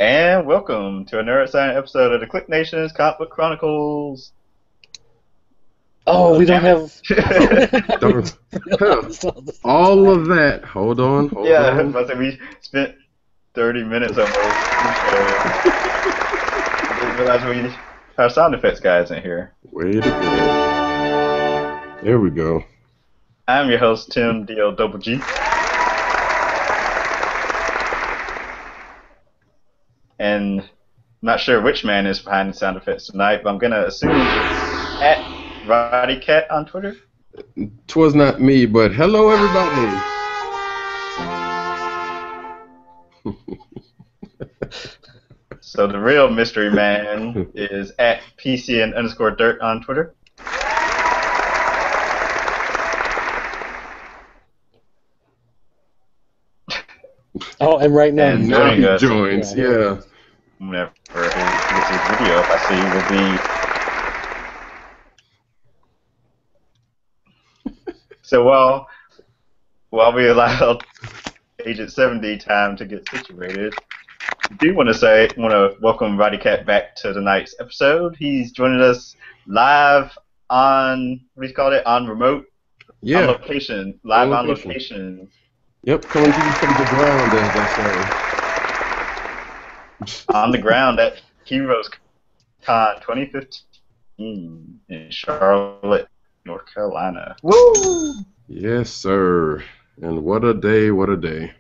And welcome to another exciting episode of the Click Nation's Comic Book Chronicles. Oh, we don't have. Don't. All of that. Hold on. Yeah, but we spent 30 minutes almost. Didn't realize we have sound effects guys in here. Way to go. There we go. I'm your host, Tim D-O-double-G. And I'm not sure which man is behind the sound effects tonight, but I'm going to assume it's at Roddy Cat on Twitter. 'Twas not me, but hello, everybody. So the real mystery man is at PCN_dirt on Twitter. Oh, and right now, And Now joining he us, joins. Yeah. whenever he gets his video up, I see will be. So while we allow Agent 70 time to get situated, I do want to welcome Roddy Cat back to tonight's episode. He's joining us live on on remote, Yeah. on location, live on location. location. Yep. Coming to you from the ground, as they say. On the ground at Heroes Con 2015 in Charlotte, North Carolina. woo! Yes, sir. And what a day! What a day.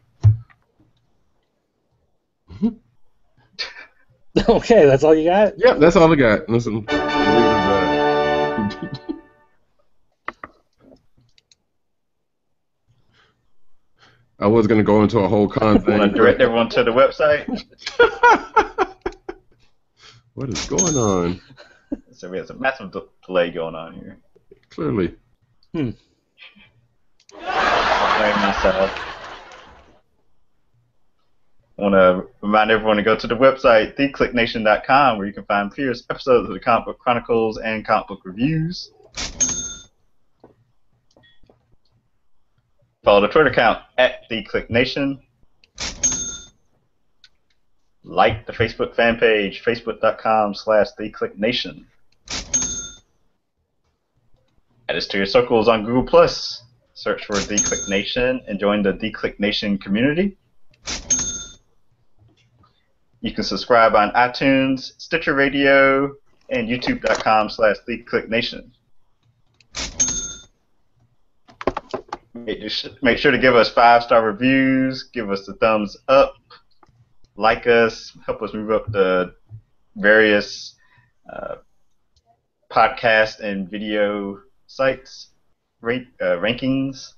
Okay, that's all you got. Yep. That's all I got. Listen. Leave it at that. I was gonna go into a whole con thing. Want to direct everyone to the website? What is going on? So we have some massive delay going on here. Clearly. I'll blame myself. I want to remind everyone to go to the website, theclicknation.com, where you can find previous episodes of the Comic Book Chronicles and comic book reviews. Follow the Twitter account at theclicknation. Like the Facebook fan page, facebook.com/theclicknation. Add us to your circles on Google+. Search for The Click Nation and join the The Click Nation community. You can subscribe on iTunes, Stitcher Radio, and youtube.com/theclicknation. Make sure to give us 5-star reviews, give us a thumbs up, like us, help us move up the various podcast and video sites rankings.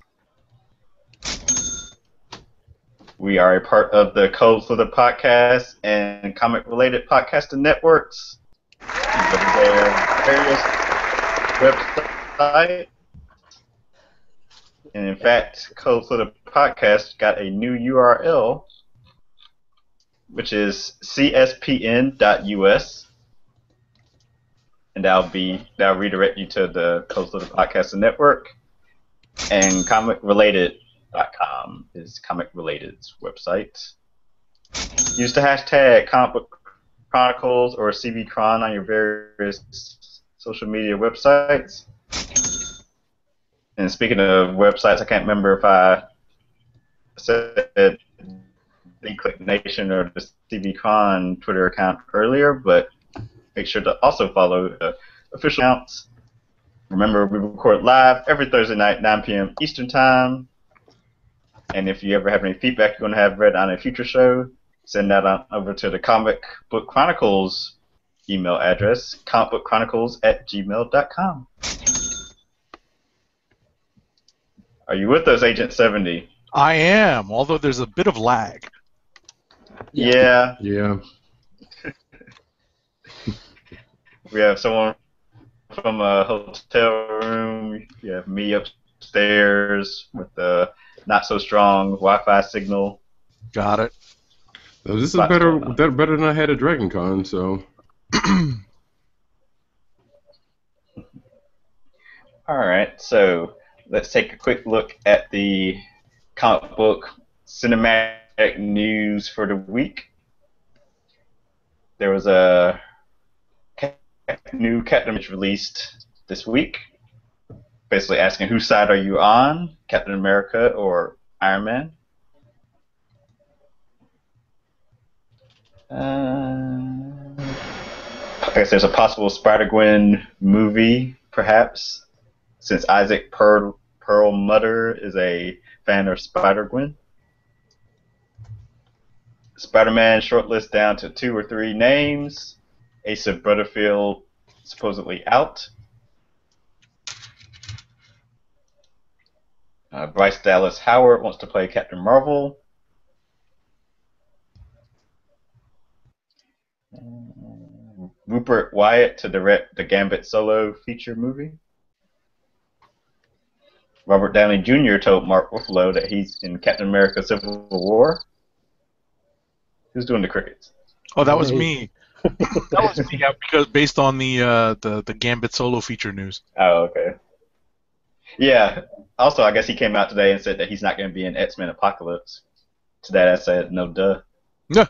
We are a part of the Codes for the Podcast and comic-related podcasting networks. Go to their various websites. And in fact, Codes for the Podcast got a new URL, which is cspn.us. And that'll redirect you to the Codes for the Podcasting Network. And comicrelated.com is Comic Related's website. Use the hashtag Comic Book Chronicles or CBChron on your various social media websites. And speaking of websites, I can't remember if I said The Click Nation or the CBChron Twitter account earlier, but make sure to also follow the official accounts. Remember, we record live every Thursday night, 9 p.m. Eastern Time. And if you ever have any feedback you want to have read on a future show, send that on over to the Comic Book Chronicles email address, comicbookchronicles@gmail.com. Are you with us, Agent 70? I am, although there's a bit of lag. Yeah. Yeah. We have someone from a hotel room. You have me upstairs with the not so strong Wi-Fi signal. Got it. So this is better than I had at Dragon Con, so. Alright, so let's take a quick look at the comic book cinematic news for the week. there was a new Captain Image released this week, basically asking whose side are you on, Captain America or Iron Man? I guess there's a possible Spider-Gwen movie, perhaps, since Isaac Perlmutter is a fan of Spider-Gwen. Spider-Man shortlist down to 2 or 3 names. Asa Butterfield supposedly out. Bryce Dallas Howard wants to play Captain Marvel. Rupert Wyatt to direct the Gambit solo feature movie. Robert Downey Jr. told Mark Ruffalo that he's in Captain America Civil War. Who's doing the crickets? Oh, that was me. That was me, yeah, because based on the Gambit solo feature news. Oh, okay. Yeah. Also, I guess he came out today and said that he's not going to be in X-Men Apocalypse. To that I said, no duh. Yeah.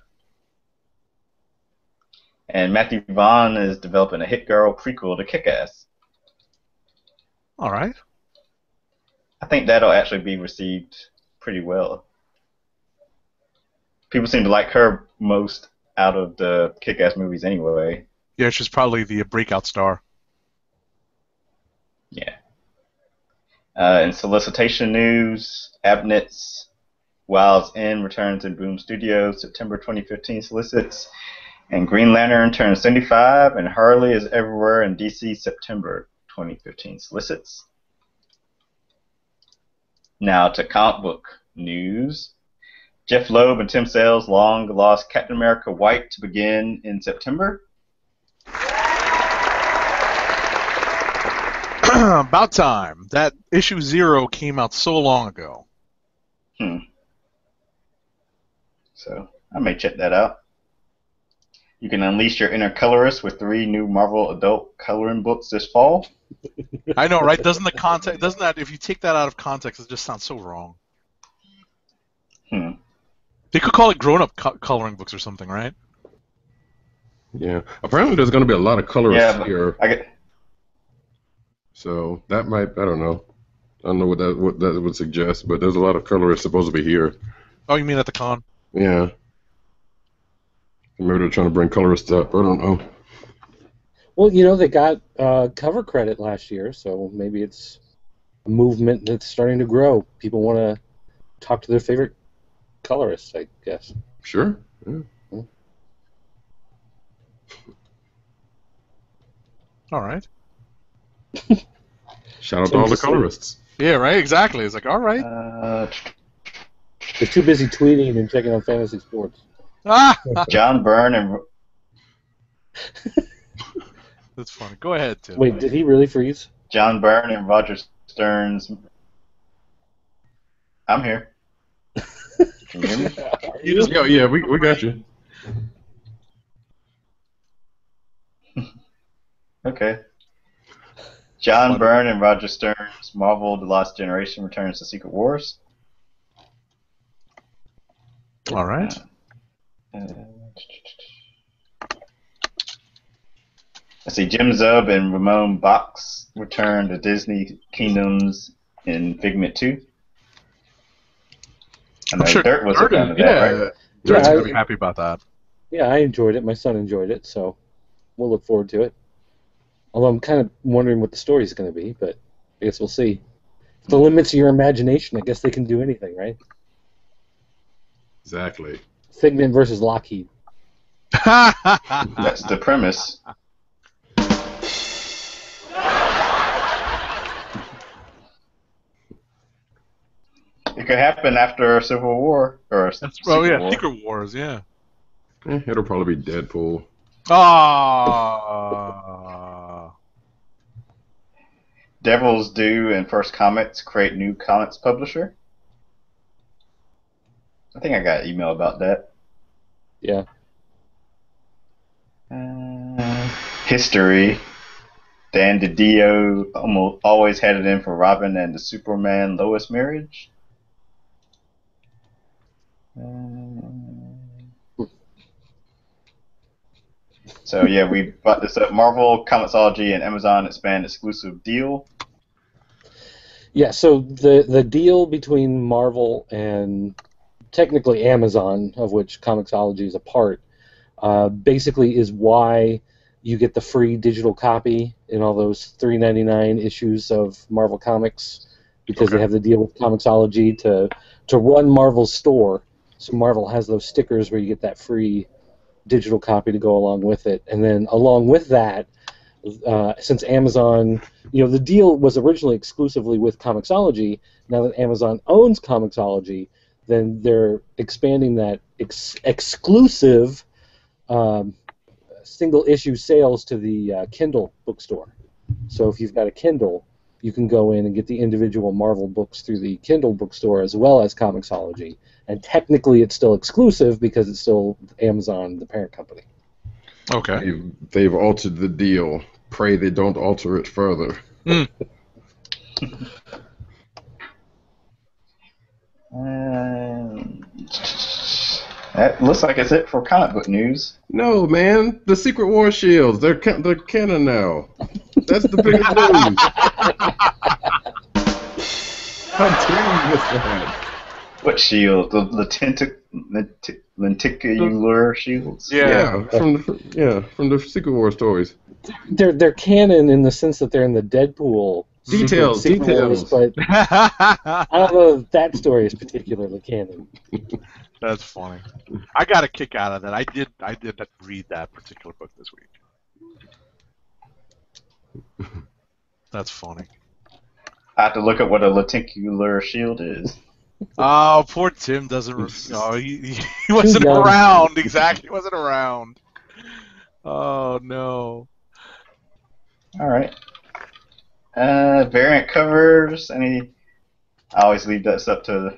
And Matthew Vaughn is developing a Hit Girl prequel to Kick-Ass. All right. I think that'll actually be received pretty well. People seem to like her most out of the Kick-Ass movies anyway. Yeah, she's probably the breakout star. Yeah. In solicitation news, Abnett's Wild's End returns in Boom Studios, September 2015 solicits. And Green Lantern turns 75, and Harley is everywhere in DC, September 2015 solicits. Now to comic book news. Jeff Loeb and Tim Sale's long-lost Captain America White to begin in September. About time. That issue 0 came out so long ago. So I may check that out. You can unleash your inner colorist with 3 new Marvel adult coloring books this fall. I know, right? Doesn't that, if you take that out of context, it just sounds so wrong. They could call it grown-up coloring books or something, right? Yeah. Apparently there's going to be a lot of colorists here. I So that might, I don't know. I don't know what that would suggest, but there's a lot of colorists supposed to be here. Oh, you mean at the con? Yeah. Maybe they're trying to bring colorists up. I don't know. Well, they got cover credit last year, so maybe it's a movement that's starting to grow. People want to talk to their favorite colorists, I guess. Sure. Yeah. All right. Shout out to all the colorists. Yeah, right. Exactly. It's like, all right. They're too busy tweeting and checking on fantasy sports. John Byrne and That's funny. Go ahead, Tim. Wait, did he really freeze? John Byrne and Roger Stern's. I'm here. Can you hear me? Yeah, we got you. Okay. John Byrne and Roger Stern's Marvel: The Lost Generation returns to Secret Wars. All right. Let's see. Jim Zub and Ramon Box return to Disney Kingdoms in Figment 2. I know I'm sure Dirt was a fan of that, right? Dirt's Yeah, gonna be happy about that. Yeah, I enjoyed it. My son enjoyed it, so we'll look forward to it. Although I'm kind of wondering what the story's going to be, but I guess we'll see. If the limits of your imagination, I guess they can do anything, right? Exactly. Figment versus Lockheed. That's the premise. It could happen after Civil War or Secret War. Secret Wars, yeah. It'll probably be Deadpool. Devil's Due and First Comics create new comics publisher. I think I got an email about that. Yeah. History. Dan DiDio almost always had it in for Robin and the Superman Lois marriage. So yeah, we brought this up. Marvel, Comixology, and Amazon expand exclusive deal. Yeah, so the deal between Marvel and technically Amazon, of which Comixology is a part, basically is why you get the free digital copy in all those $3.99 issues of Marvel Comics, because they have the deal with Comixology to run Marvel's store. So Marvel has those stickers where you get that free digital copy to go along with it, and then along with that, since Amazon, the deal was originally exclusively with Comixology. Now that Amazon owns Comixology, then they're expanding that exclusive single issue sales to the Kindle bookstore. So if you've got a Kindle, you can go in and get the individual Marvel books through the Kindle bookstore as well as Comixology. And technically it's still exclusive because it's still Amazon, the parent company. Okay. They've altered the deal. Pray they don't alter it further. That looks like it's it for comic book news. No, man. The Secret War shields. They're canon now. That's the biggest news. How dare you miss that? What shield? The lenticular shields? Yeah, from the Secret War stories. They're canon in the sense that they're in the Deadpool Details. Wars, but I don't know if that story is particularly canon. That's funny. I got a kick out of that. I did read that particular book this week. That's funny. I have to look at what a lenticular shield is. Oh, poor Tim doesn't. He wasn't around. Exactly, wasn't around. Oh no. All right. Variant covers. I always leave that up to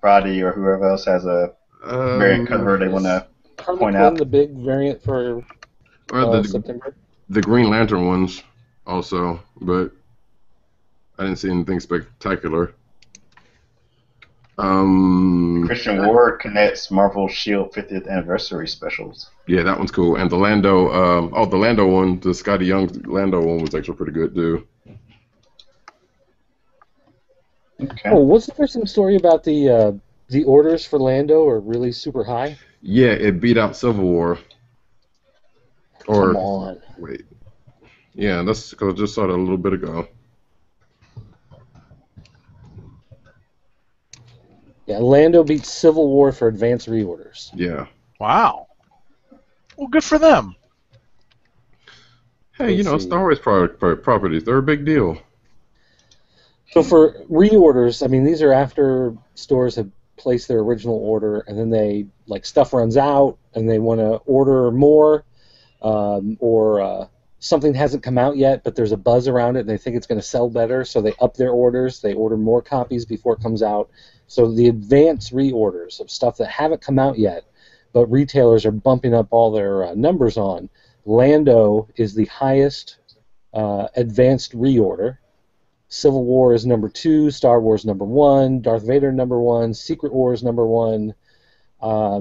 Roddy or whoever else has a variant cover they want to point out. The big variant for September. The Green Lantern ones also, but I didn't see anything spectacular. Christian Ward connects Marvel Shield 50th anniversary specials. Yeah, that one's cool. And the Lando, the Lando one, the Scotty Young Lando one was actually pretty good too. Okay. Oh, wasn't there some story about the orders for Lando are really super high? Yeah, it beat out Civil War. Or, come on. Wait. Yeah, that's because I just saw that a little bit ago. Yeah, Lando beats Civil War for advance reorders. Yeah. Wow. Well, good for them. Hey, Star Wars properties, they're a big deal. So for reorders, I mean, these are after stores have placed their original order, and then stuff runs out, and they want to order more, or something hasn't come out yet, but there's a buzz around it, and they think it's going to sell better, so they up their orders. They order more copies before it comes out. So the advance reorders of stuff that haven't come out yet, but retailers are bumping up all their numbers on. Lando is the highest advanced reorder. Civil War is number 2, Star Wars number 1, Darth Vader number 1, Secret Wars number 1,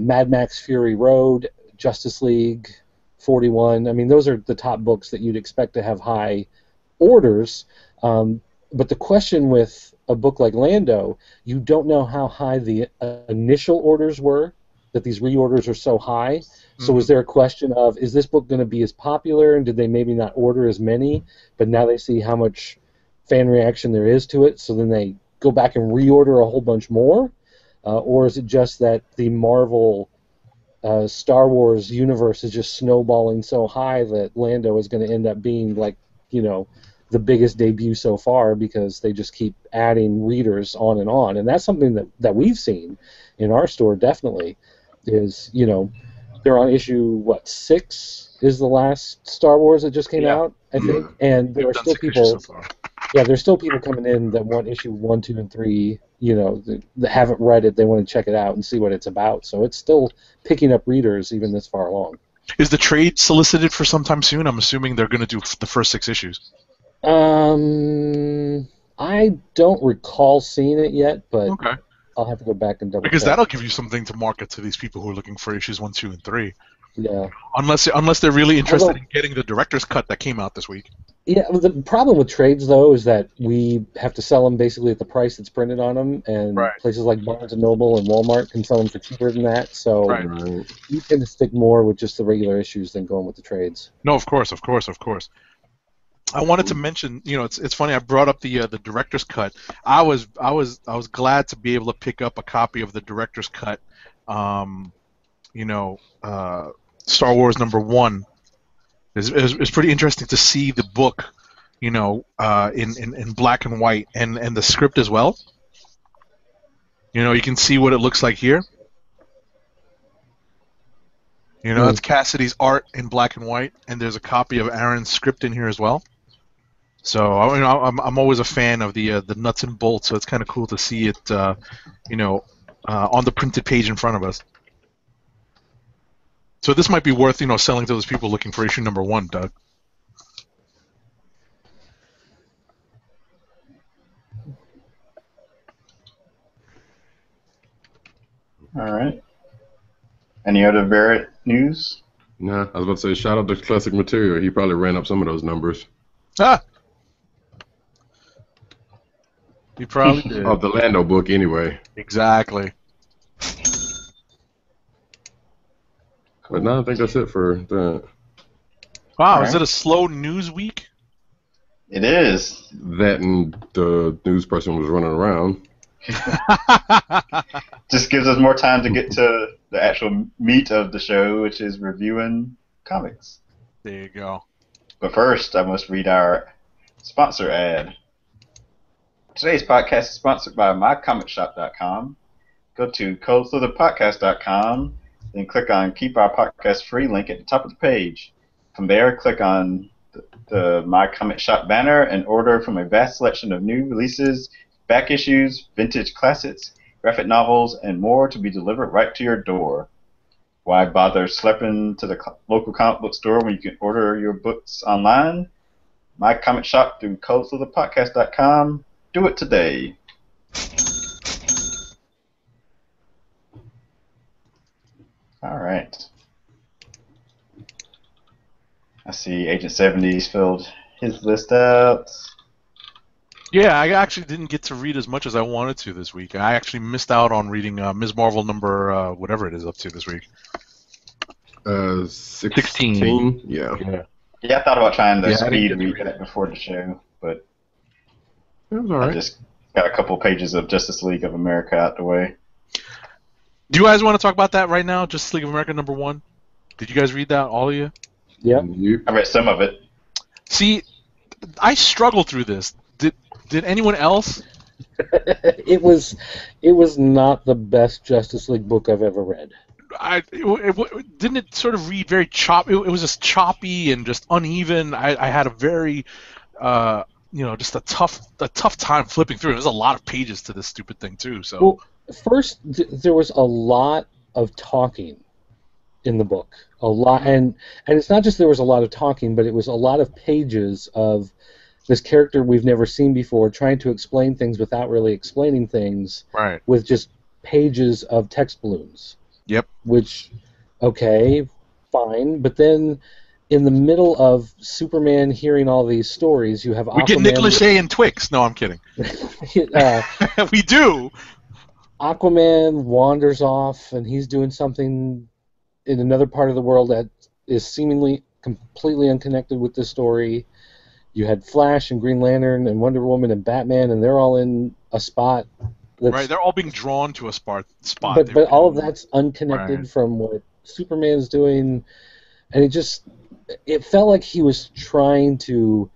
Mad Max Fury Road, Justice League 41. I mean, those are the top books that you'd expect to have high orders. But the question with a book like Lando, you don't know how high the initial orders were, that these reorders are so high. So was there a question of, is this book going to be as popular, and did they maybe not order as many, but now they see how much fan reaction there is to it, so then they go back and reorder a whole bunch more? Or is it just that the Marvel Star Wars universe is just snowballing so high that Lando is going to end up being the biggest debut so far because they just keep adding readers on? And that's something that we've seen in our store, definitely, is, they're on issue, 6 is the last Star Wars that just came out, I think, and there are still people there's still people coming in that want issue 1, 2, and 3, that haven't read it. They want to check it out and see what it's about, so it's still picking up readers even this far along. Is the trade solicited for sometime soon? I'm assuming they're going to do the first 6 issues. I don't recall seeing it yet, but I'll have to go back and double Because check. that'll give you something to market to these people who are looking for issues 1, 2, and 3. Yeah. Unless they're really interested Although- in getting the director's cut that came out this week. Yeah, the problem with trades, though, is that we have to sell them basically at the price that's printed on them, and Right. places like Barnes & Noble and Walmart can sell them for cheaper than that, so Right. Right. we tend to stick more with just the regular issues than going with the trades. No, of course. I wanted to mention, it's funny. I brought up the director's cut. I was glad to be able to pick up a copy of the director's cut. Star Wars #1. It's pretty interesting to see the book, in black and white, and the script as well. You can see what it looks like here. It's Cassidy's art in black and white, and there's a copy of Aaron's script in here as well. So I'm always a fan of the nuts and bolts. So it's kind of cool to see it, on the printed page in front of us. So this might be worth selling to those people looking for issue #1, Doug. All right. Any other Barrett news? Nah, I was about to say, shout out to Classic Material. He probably ran up some of those numbers. Ah. You probably did. Of the Lando book, anyway. Exactly. But no, I think that's it for that. Wow, Right. is it a slow news week? It is. That and the news person was running around. Just gives us more time to get to the actual meat of the show, which is reviewing comics. There you go. But first, I must read our sponsor ad. Today's podcast is sponsored by mycomicshop.com. Go to coldslitherpodcast.com, then click on Keep Our Podcast Free link at the top of the page. From there, click on the My Comic Shop banner and order from a vast selection of new releases, back issues, vintage classics, graphic novels, and more to be delivered right to your door. Why bother schlepping to the local comic book store when you can order your books online? My Comic Shop through coldslitherpodcast.com. Do it today. All right. I see Agent 70's filled his list out. Yeah, I actually didn't get to read as much as I wanted to this week. I actually missed out on reading Ms. Marvel number whatever it is up to this week. 16. Yeah. Yeah, I thought about trying to Yeah, I didn't speed get to read read that before the show, but It was I alright. just got a couple pages of Justice League of America out the way. Do you guys want to talk about that right now? Justice League of America #1. Did you guys read that, all of you? Yep. You, I read some of it. See, I struggled through this. Did anyone else? It was not the best Justice League book I've ever read. Didn't it sort of read very choppy? It was just choppy and just uneven. I had a very, just a tough time flipping through. There's a lot of pages to this stupid thing too. So Well, first there was a lot of talking in the book, a lot, and it's not just there was a lot of talking, but it was a lot of pages of this character we've never seen before trying to explain things without really explaining things, right. with just pages of text balloons. Yep. Which, okay, fine, but then in the middle of Superman hearing all these stories, you have We get Aquaman. Nick Lachey and Twix. No, I'm kidding. We do. Aquaman wanders off, and he's doing something in another part of the world that is seemingly completely unconnected with this story. You had Flash and Green Lantern and Wonder Woman and Batman, and they're all in a spot. Right, they're all being drawn to a spot. But all of that's unconnected Right. from what Superman's doing, and it felt like he was trying to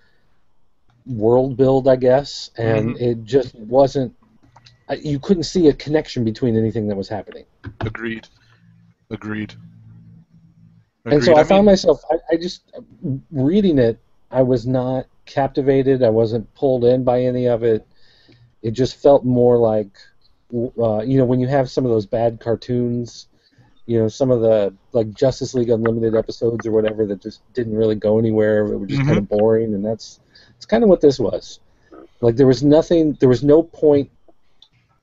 world build, I guess, and it just wasn't. You couldn't see a connection between anything that was happening. Agreed. And so I found myself, I just, reading it, I was not captivated, I wasn't pulled in by any of it. It just felt more like, when you have some of those bad cartoons, some of the, like, Justice League Unlimited episodes or whatever that just didn't really go anywhere, it was just kind of boring, and it's kind of what this was. Like, there was no point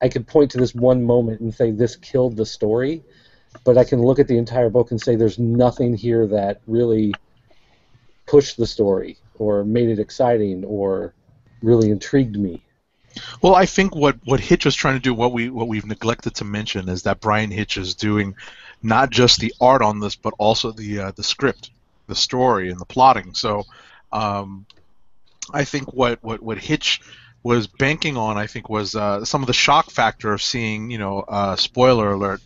I could point to this one moment and say this killed the story, but I can look at the entire book and say there's nothing here that really pushed the story or made it exciting or really intrigued me. Well, I think what Hitch was trying to do, what we've neglected to mention, is that Brian Hitch is doing not just the art on this, but also the script, the story, and the plotting. So, I think what Hitch was banking on, I think, was some of the shock factor of seeing, spoiler alert,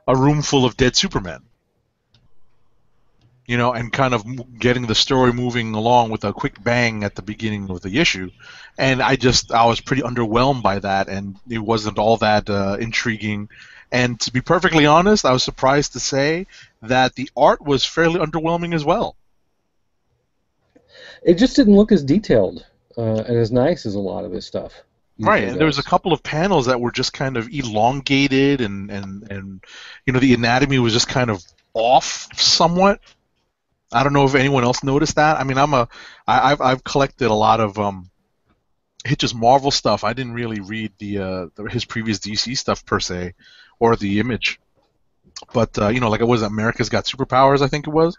a room full of dead Supermen. And kind of getting the story moving along with a quick bang at the beginning of the issue. And I was pretty underwhelmed by that, and it wasn't all that intriguing. And to be perfectly honest, I was surprised to say that the art was fairly underwhelming as well. It just didn't look as detailed and as nice as a lot of his stuff. Right, and there was a couple of panels that were just kind of elongated, and the anatomy was just kind of off somewhat. I don't know if anyone else noticed that. I mean, I've collected a lot of Hitch's Marvel stuff. I didn't really read his previous DC stuff per se, or the Image. But like it was America's Got Superpowers, I think it was.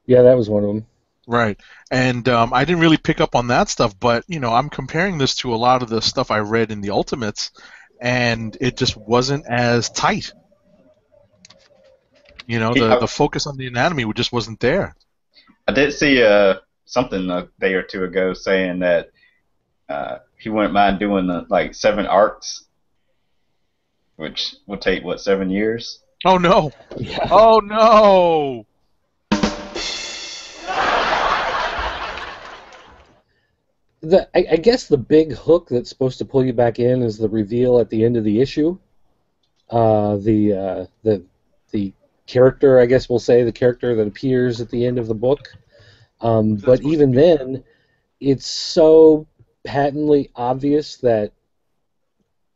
Yeah, that was one of them. Right, and I didn't really pick up on that stuff. But I'm comparing this to a lot of the stuff I read in the Ultimates, and it just wasn't as tight. The focus on the anatomy just wasn't there. I did see something a day or two ago saying that he wouldn't mind doing 7 arcs, which will take 7 years. Oh no! Yeah. Oh no! I guess the big hook that's supposed to pull you back in is the reveal at the end of the issue. The character, I guess we'll say, the character that appears at the end of the book. But even then, it's so patently obvious that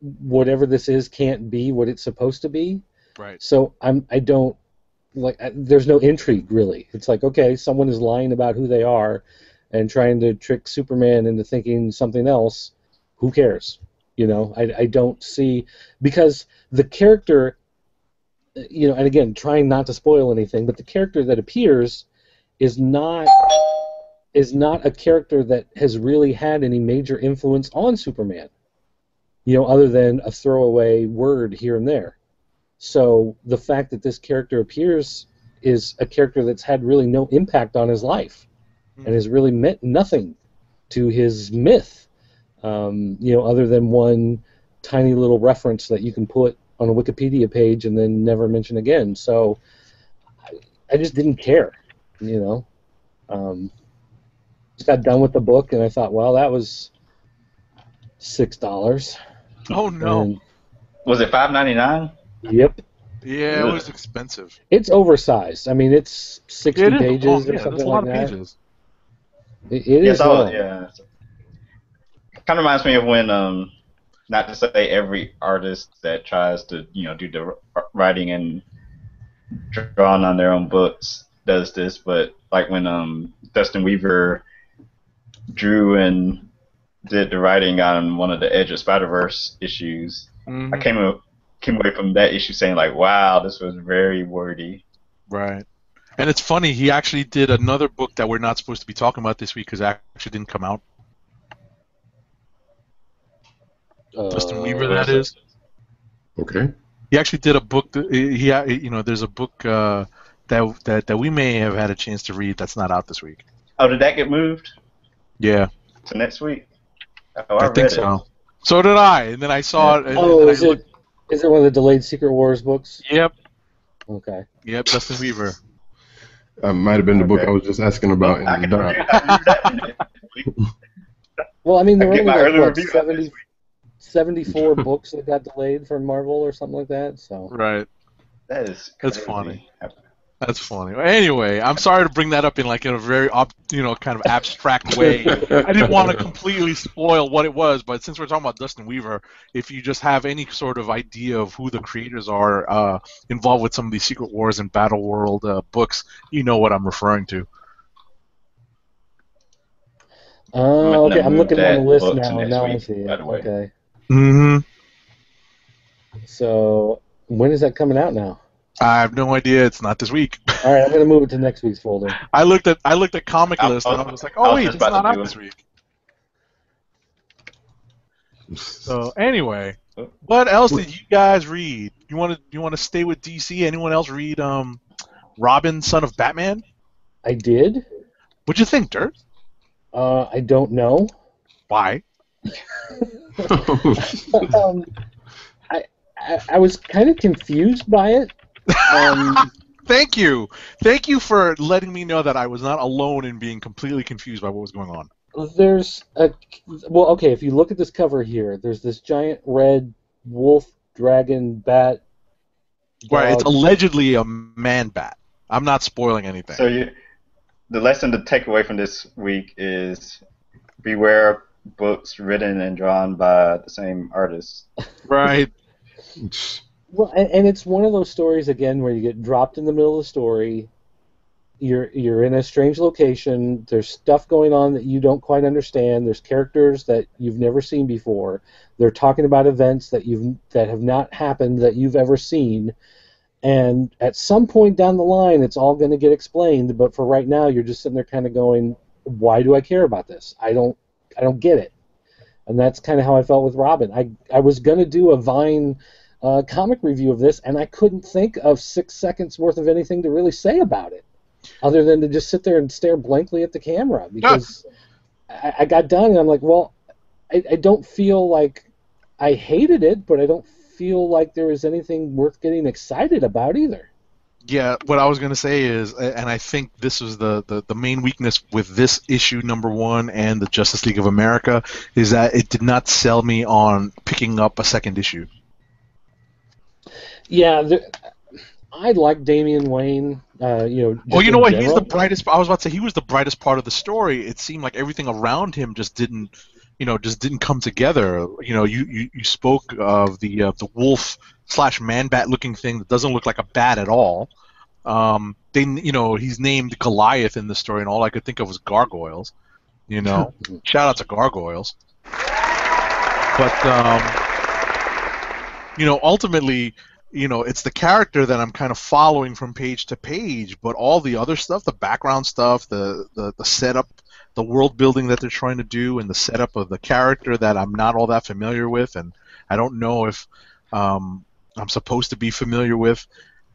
whatever this is can't be what it's supposed to be. Right. So I don't like. There's no intrigue really. It's like, okay, someone is lying about who they are and trying to trick Superman into thinking something else. Who cares? I don't see, because the character. And again, trying not to spoil anything, but the character that appears is not a character that has really had any major influence on Superman, other than a throwaway word here and there. So the fact that this character appears is a character that's had really no impact on his life and has really meant nothing to his myth, other than one tiny little reference that you can put on a Wikipedia page and then never mention again. So I just didn't care, Just got done with the book and I thought, well, that was $6. Oh no! And, Was it $5.99? yep. Yeah, it was expensive. It's oversized. I mean, it's 60 It is pages long, or yeah, something that's a like lot of that. pages. It is long. Yeah. Kind of reminds me of when, not to say every artist that tries to, do the writing and drawing on their own books does this, but like when Dustin Weaver drew and did the writing on one of the Edge of Spider-Verse issues, I came away from that issue saying like, wow, this was very wordy. Right. And it's funny, he actually did another book that we're not supposed to be talking about this week because it actually didn't come out. Dustin Weaver, that is. Okay. He actually did a book. There's a book that we may have had a chance to read that's not out this week. Oh, did that get moved Yeah. to next week? Oh, I think so. So did I, and then I saw it. And is it one of the delayed Secret Wars books? Yep. Okay. Yep, Dustin Weaver. Might have been the book I was just asking about in the doc. Well, I mean, there were get my only early like, review 74 books that got delayed from Marvel or something like that. So Right. That is That's crazy. funny. That's funny. Anyway, I'm sorry to bring that up in a very kind of abstract way. I didn't want to completely spoil what it was, but since we're talking about Dustin Weaver, if you just have any sort of idea of who the creators are involved with some of these Secret Wars and Battle World books, you know what I'm referring to. Oh, okay. I'm looking on the that list book to now, and next now I week, see by it. the way. Okay. Mm-hmm. So when is that coming out now? I have no idea. It's not this week. All right, I'm gonna move it to next week's folder. I looked at comic I list and I was, was like, I oh was wait, just it's about not to out do this week. So anyway, what else did you guys read? You want to stay with DC? Anyone else read Robin, Son of Batman? I did. What'd you think, Dirt? I don't know. Why? um, I was kind of confused by it. Thank you for letting me know that I was not alone in being completely confused by what was going on. There's okay, if you look at this cover here, there's this giant red wolf, dragon, bat, dog. Right, it's allegedly a man bat. I'm not spoiling anything. So the lesson to take away from this week is beware books written and drawn by the same artist. Right. Well, and it's one of those stories again where you get dropped in the middle of the story. You're in a strange location. There's stuff going on that you don't quite understand. There's characters that you've never seen before. They're talking about events that have not happened that you've ever seen. And at some point down the line, it's all going to get explained. But for right now, you're just sitting there kind of going, "Why do I care about this? I don't get it." And that's kind of how I felt with Robin. I was going to do a Vine comic review of this, and I couldn't think of 6 seconds worth of anything to really say about it, other than to just sit there and stare blankly at the camera, because I got done and I'm like, well, I don't feel like I hated it, but I don't feel like there was anything worth getting excited about either. Yeah, what I was going to say is, and I think this was the main weakness with this issue #1 and the Justice League of America, is that it did not sell me on picking up a second issue. Yeah, I like Damian Wayne. Well, you know what? General. He's the brightest. I was about to say he was the brightest part of the story. It seemed like everything around him just didn't come together. You spoke of the wolf / man bat looking thing that doesn't look like a bat at all. He's named Goliath in the story, and all I could think of was gargoyles. Shout out to gargoyles. But ultimately, it's the character that I'm kind of following from page to page, but all the other stuff, the background stuff, the setup, the world building that they're trying to do, and the setup of the character that I'm not all that familiar with, and I don't know if I'm supposed to be familiar with.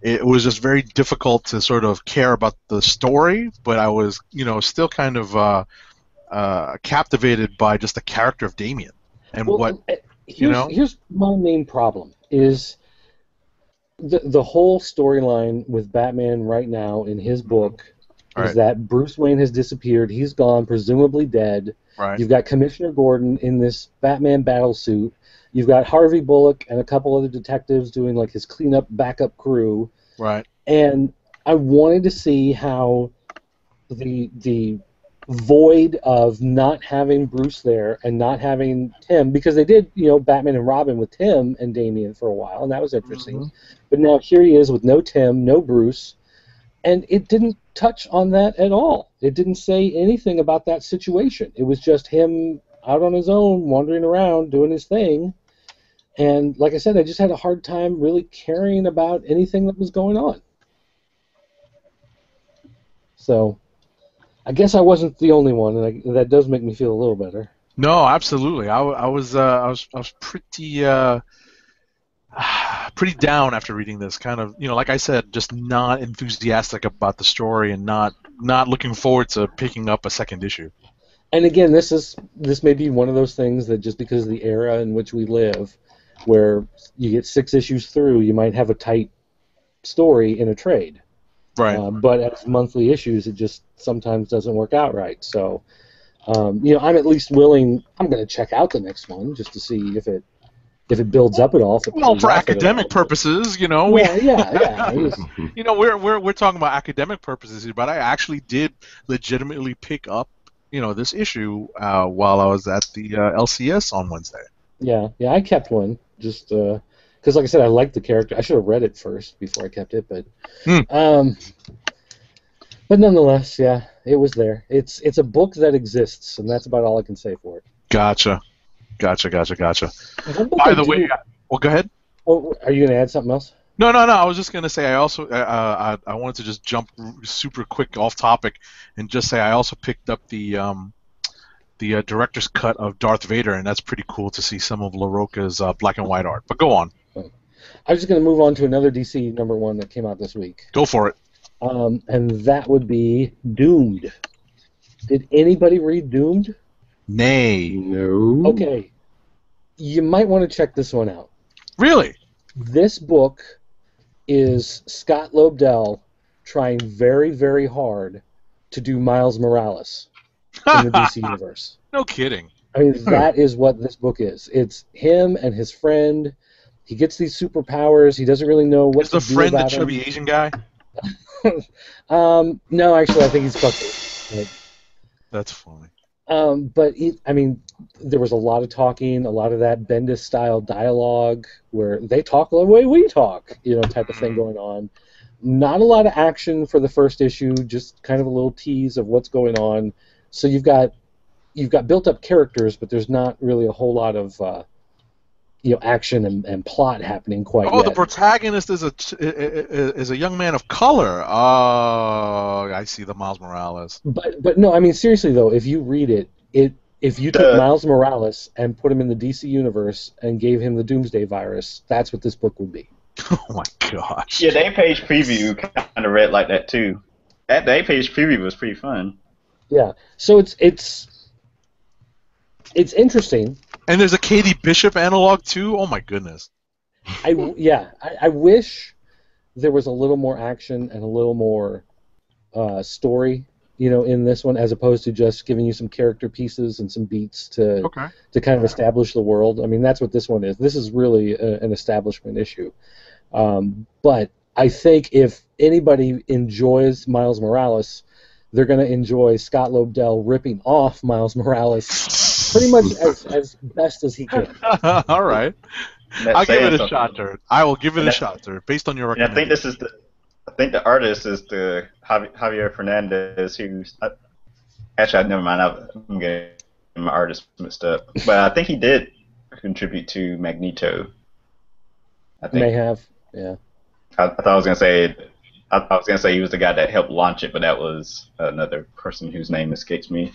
It was just very difficult to sort of care about the story, but I was, still kind of captivated by just the character of Damian and Here's my main problem is the whole storyline with Batman right now in his book is that Bruce Wayne has disappeared. He's gone, presumably dead. Right. You've got Commissioner Gordon in this Batman battle suit. You've got Harvey Bullock and a couple other detectives doing like his cleanup backup crew. Right. And I wanted to see how the void of not having Bruce there and not having Tim, because they did, Batman and Robin with Tim and Damian for a while, and that was interesting. Mm-hmm. But now here he is with no Tim, no Bruce, and it didn't touch on that at all. It didn't say anything about that situation. It was just him out on his own, wandering around, doing his thing. And like I said, I just had a hard time really caring about anything that was going on. So I guess I wasn't the only one, and that does make me feel a little better. No, absolutely. I was pretty pretty down after reading this. Kind of, like I said, just not enthusiastic about the story and not looking forward to picking up a second issue. And again, this may be one of those things that just because of the era in which we live, where you get 6 issues through, you might have a tight story in a trade. Right. But as monthly issues, it just sometimes doesn't work out right. So, I'm at least willing. I'm going to check out the next one just to see if it builds up at all. Well, for academic purposes, Yeah. We're talking about academic purposes here, but I actually did legitimately pick up, this issue while I was at the LCS on Wednesday. Yeah, I kept one just because, like I said, I liked the character. I should have read it first before I kept it, but But nonetheless, yeah, it was there. It's a book that exists, and that's about all I can say for it. Gotcha. One book By I the way, do. well, go ahead. Oh, are you going to add something else? No. I was just gonna say I also I wanted to just jump super quick off topic and just say I also picked up the director's cut of Darth Vader, and that's pretty cool to see some of LaRocca's black and white art. But go on. I was just going to move on to another DC #1 that came out this week. Go for it. And that would be Doomed. Did anybody read Doomed? Nay. No. Okay. You might want to check this one out. Really? This book is Scott Lobdell trying very, very hard to do Miles Morales in the DC universe. No kidding. I mean, that is what this book is. It's him and his friend. He gets these superpowers. He doesn't really know what Is to the do friend the about them. chubby Asian guy? No, actually, I think he's Caucasian. That's funny. But there was a lot of talking, a lot of that Bendis-style dialogue where they talk the way we talk, type of thing going on. Not a lot of action for the first issue, just kind of a little tease of what's going on. So you've got built-up characters, but there's not really a whole lot of action and plot happening quite yet. Oh, the protagonist is a young man of color. Oh, I see the Miles Morales. But no, I mean seriously though, if you read it, if you took Miles Morales and put him in the DC universe and gave him the Doomsday virus, that's what this book would be. Oh my gosh. Yeah, the 8-page preview kind of read like that too. The 8-page preview was pretty fun. Yeah, so it's interesting. And there's a Katie Bishop analog too. Oh my goodness. I wish there was a little more action and a little more story, in this one, as opposed to just giving you some character pieces and some beats to kind of establish the world. I mean, that's what this one is. This is really an establishment issue. But I think if anybody enjoys Miles Morales, they're going to enjoy Scott Lobdell ripping off Miles Morales pretty much as best as he can. All right. I'll give it a shot, Dirt. I will give it a shot, Dirt, based on your recommendation. I think the artist is the Javier Fernandez, who's actually never mind. I'm getting my artist mixed up, but I think he did contribute to Magneto. I think May have, yeah. I thought I was gonna say. I was gonna say he was the guy that helped launch it, but that was another person whose name escapes me.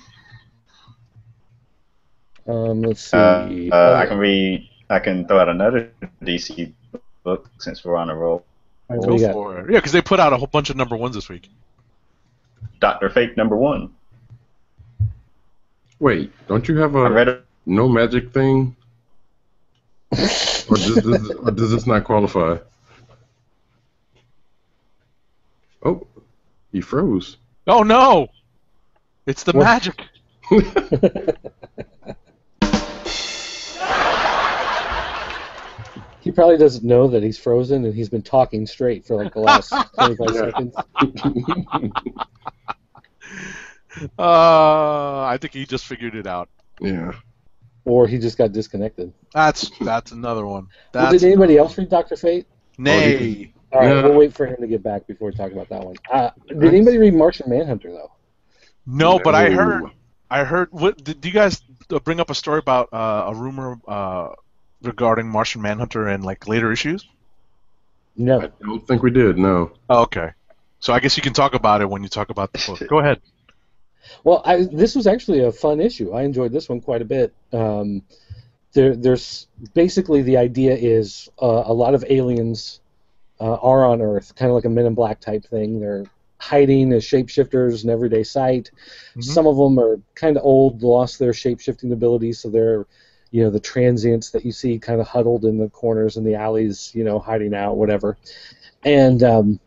Let's see. I can throw out another DC book since we're on a roll. Go for it. Yeah, because they put out a whole bunch of #1s this week. Dr. Fate #1. Wait, don't you have a no magic thing? or does this not qualify? Oh, he froze. Oh no! It's the magic. He probably doesn't know that he's frozen and he's been talking straight for like the last 25 seconds. I think he just figured it out. Yeah. Or he just got disconnected. That's another one. Well, did anybody else read Dr. Fate? Nay. All right, we'll wait for him to get back before we talk about that one. Did anybody read Martian Manhunter though? No, but I heard. What did you guys bring up a story about a rumor regarding Martian Manhunter and like later issues? No, I don't think we did. No. Oh, okay, so I guess you can talk about it when you talk about the book. Go ahead. Well, this was actually a fun issue. I enjoyed this one quite a bit. There's basically the idea is a lot of aliens are on Earth, kind of like a Men in Black type thing. They're hiding as shapeshifters in everyday sight. Mm-hmm. Some of them are kind of old, lost their shapeshifting abilities, so they're, the transients that you see kind of huddled in the corners and the alleys, hiding out, whatever. And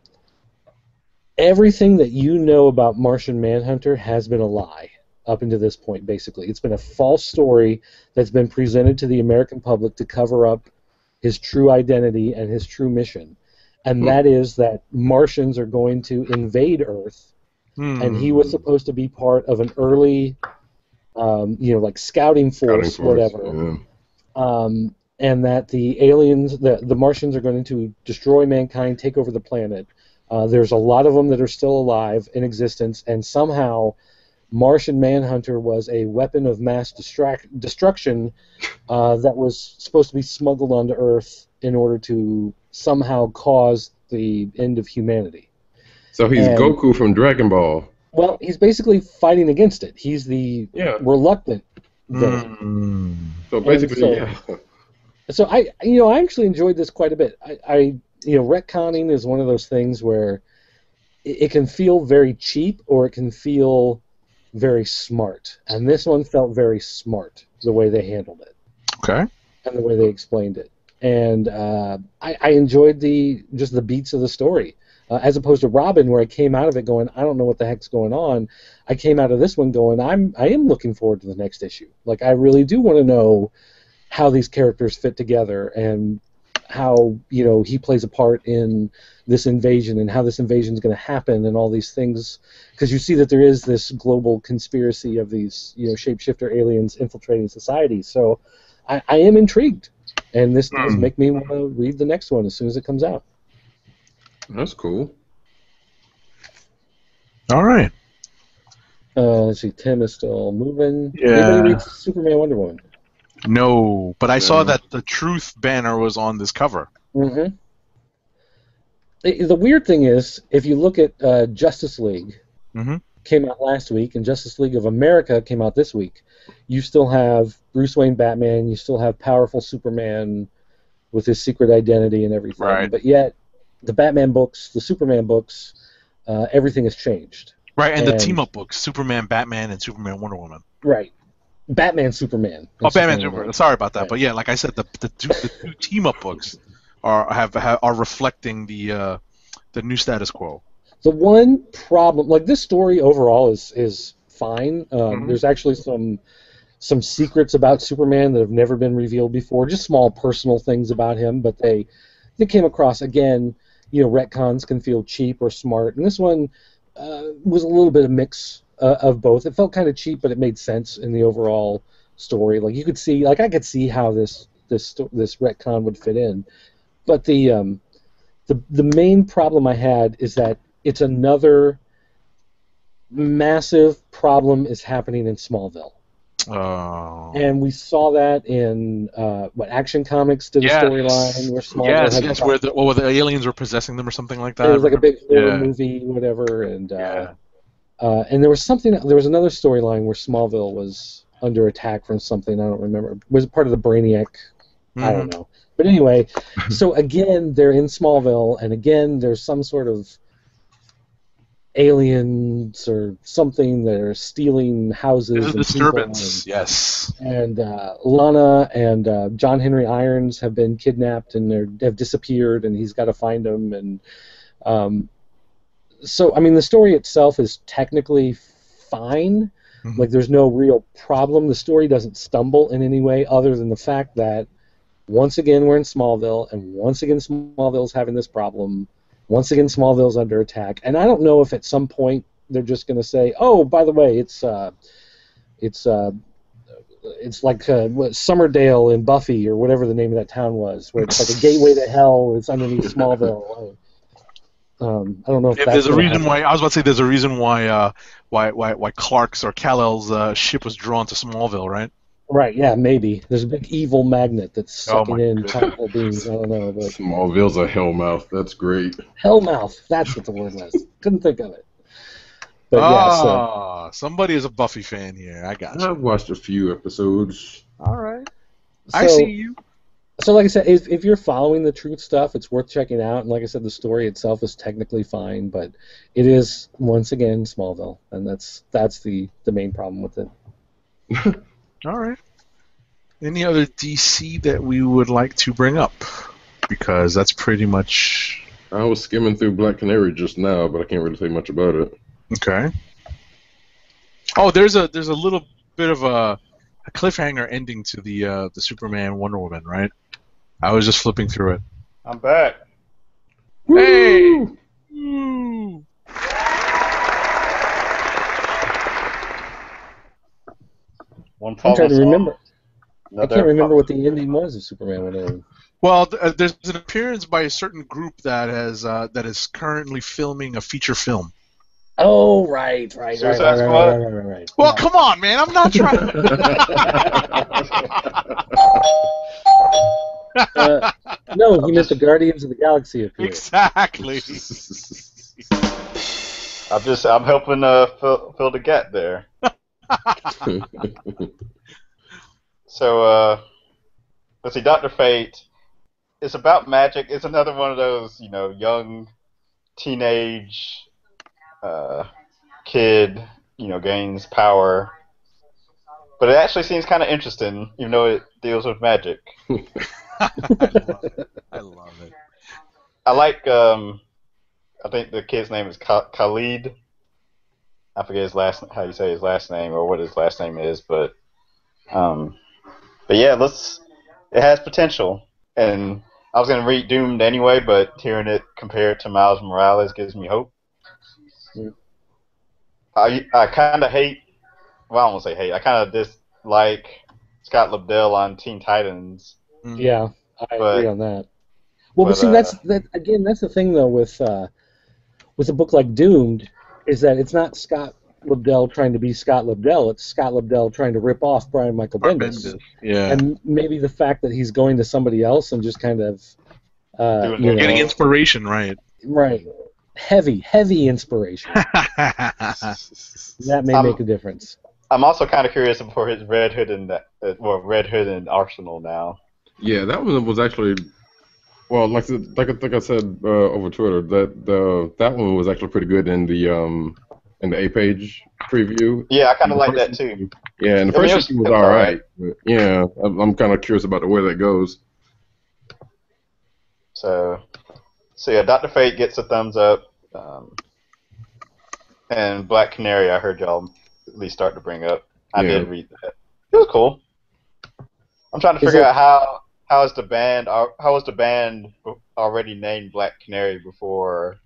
everything that you know about Martian Manhunter has been a lie up until this point, basically. It's been a false story that's been presented to the American public to cover up his true identity and his true mission. And that is that Martians are going to invade Earth, and he was supposed to be part of an early, like scouting force, whatever. Yeah. And that the aliens, the Martians are going to destroy mankind, take over the planet, There's a lot of them that are still alive in existence, and somehow Martian Manhunter was a weapon of mass destruction that was supposed to be smuggled onto Earth in order to somehow cause the end of humanity. So he's Goku from Dragon Ball. Well, he's basically fighting against it. He's the reluctant villain. So basically, So I actually enjoyed this quite a bit. Retconning is one of those things where it can feel very cheap or it can feel very smart. And this one felt very smart, the way they handled it. Okay. And the way they explained it. And I enjoyed the beats of the story. As opposed to Robin, where I came out of it going, I don't know what the heck's going on. I came out of this one going, I am looking forward to the next issue. Like, I really do want to know how these characters fit together and how, he plays a part in this invasion and how this invasion is going to happen and all these things. Because you see that there is this global conspiracy of these, shapeshifter aliens infiltrating society. So I am intrigued. And this does make me want to read the next one as soon as it comes out. That's cool. All right. Let's see, Tim is still moving. Yeah. Anybody read Superman Wonder Woman? No, but I saw that the Truth banner was on this cover. Mm-hmm. The weird thing is, if you look at Justice League, came out last week, and Justice League of America came out this week, you still have Bruce Wayne Batman, you still have powerful Superman with his secret identity and everything. Right. But yet, the Batman books, the Superman books, everything has changed. Right, and the team-up books, Superman, Batman, and Superman, Wonder Woman. Right. Batman, Superman. Oh, Batman, Superman. Sorry about that, right. But yeah, like I said, the two team-up books are reflecting the new status quo. The one problem, like this story overall is fine. There's actually some secrets about Superman that have never been revealed before, just small personal things about him, but they came across, again, retcons can feel cheap or smart, and this one was a little bit of mix of both. It felt kind of cheap, but it made sense in the overall story. Like, you could see, like, I could see how this retcon would fit in, but the main problem I had is that it's another massive problem is happening in Smallville. Oh. And we saw that in Action Comics did a storyline where Smallville where the aliens were possessing them or something like that. It was like a big horror movie, whatever, and there was another storyline where Smallville was under attack from something I don't remember. It was part of the Brainiac, I don't know. But anyway, so again they're in Smallville, and again there's some sort of aliens or something that are stealing houses. There's and a disturbance, yes. And Lana and John Henry Irons have been kidnapped and have disappeared, and he's got to find them. And so, I mean, the story itself is technically fine. Like, there's no real problem. The story doesn't stumble in any way other than the fact that, once again, we're in Smallville, and once again, Smallville's having this problem. Once again, Smallville's under attack, and I don't know if at some point they're just going to say, "Oh, by the way, it's like Summerdale in Buffy or whatever the name of that town was, where it's like a gateway to hell. It's underneath Smallville." I don't know if that's there's a reason why. I was about to say there's a reason why Clark's or Kal-El's ship was drawn to Smallville, right? Right, yeah, maybe. There's a big evil magnet that's sucking in powerful beings. I don't know. But Smallville's a hellmouth. That's great. Hellmouth. That's what the word was. Couldn't think of it. But somebody is a Buffy fan here. I got you. I've watched a few episodes. All right. I see you. So, like I said, if you're following the Truth stuff, it's worth checking out. And like I said, the story itself is technically fine, but it is, once again, Smallville. And that's the main problem with it. All right. Any other DC that we would like to bring up? Because that's pretty much... I was skimming through Black Canary just now, but I can't really say much about it. Okay. Oh, there's a little bit of a cliffhanger ending to the Superman Wonder Woman, right? I was just flipping through it. I'm back. Hey! Woo! One I'm trying to remember. I can't remember what the ending was of Superman 180. Well, there's an appearance by a certain group that is currently filming a feature film. Oh, right. Suicide Squad? Right. Well, come on, man. I'm not trying. No, he meant the Guardians of the Galaxy appear. Exactly. I'm helping fill the gap there. So let's see, Dr. Fate. It's about magic. It's another one of those, young teenage kid, gains power. But it actually seems kind of interesting, even though it deals with magic. I love it. I like, I think the kid's name is Khalid. I forget how you say his last name or what his last name is, but yeah, it has potential. And I was going to read Doomed anyway, but hearing it compared to Miles Morales gives me hope. Yeah. I kind of hate, well, I won't say hate, I kind of dislike Scott Lobdell on Teen Titans. Yeah, I agree on that. Well, but see, that's the thing though with a book like Doomed, is that it's not Scott Lobdell trying to be Scott Lobdell. It's Scott Lobdell trying to rip off Brian Michael Bendis. Yeah. And maybe the fact that he's going to somebody else and just kind of getting inspiration, right? Right. Heavy inspiration. That may make a difference. I'm also kind of curious for his Red Hood and Arsenal now. Yeah, that one was actually, well, like I said over Twitter, that one was actually pretty good in the A-page preview. Yeah, I kind of like that too. Yeah, and the first issue was all right. But yeah, I'm kind of curious about the way that goes. So yeah, Dr. Fate gets a thumbs up, and Black Canary I heard y'all at least start to bring up. I did read that. It was cool. I'm trying to figure out how was the band already named Black Canary before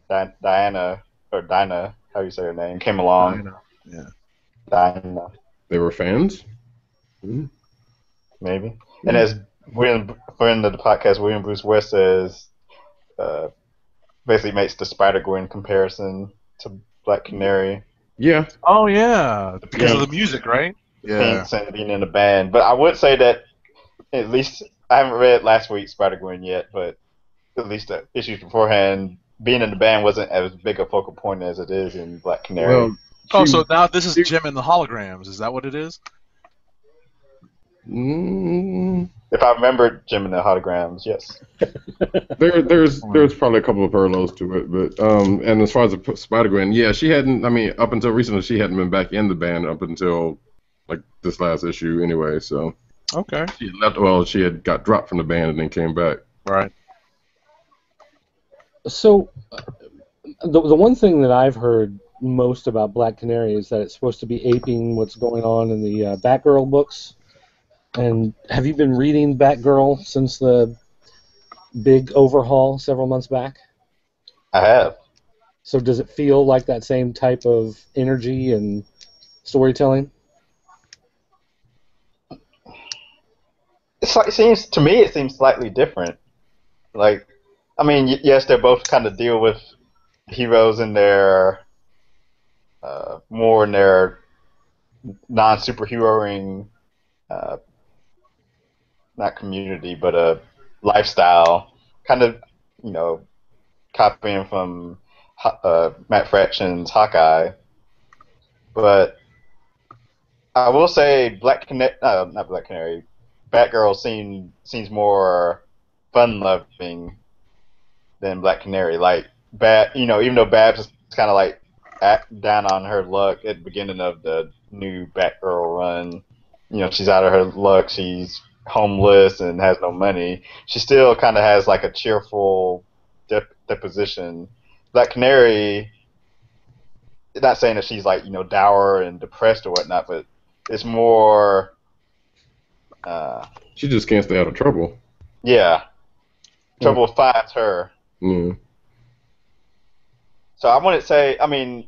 Dinah, how you say her name, came along. Dinah. Yeah. Dinah. They were fans? Mm-hmm. Maybe. And as friend of the podcast, William Bruce West says, basically makes the Spider-Gwen comparison to Black Canary. Yeah. Oh, yeah. Because of the music, right? Yeah. And being in the band. But I would say that, at least, I haven't read last week's Spider-Gwen yet, but at least the issues beforehand, being in the band wasn't as big a focal point as it is in Black Canary. Well, so now this is Jim and the Holograms. Is that what it is? If I remember Jim and the Holograms, yes. There's probably a couple of parallels to it, but and as far as the Spider-Gwen, yeah, she hadn't. I mean, up until recently, she hadn't been back in the band up until like this last issue, anyway. So okay, she had left. Well, she had got dropped from the band and then came back. Right. So the one thing that I've heard most about Black Canary is that it's supposed to be aping what's going on in the Batgirl books. And have you been reading Batgirl since the big overhaul several months back? I have. So does it feel like that same type of energy and storytelling? It seems slightly different. Like, I mean, yes, they both kind of deal with heroes in their more in their non-superheroing, not community, but lifestyle, kind of, copying from Matt Fraction's Hawkeye. But I will say not Black Canary, Batgirl seems more fun-loving than Black Canary. Like, even though Babs is kind of like down on her luck at the beginning of the new Batgirl run, she's out of her luck, she's homeless and has no money, she still kind of has like a cheerful disposition. Black Canary, not saying that she's like, dour and depressed or whatnot, but it's more... she just can't stay out of trouble. Yeah. Trouble finds her. Mm. So I wouldn't say, I mean,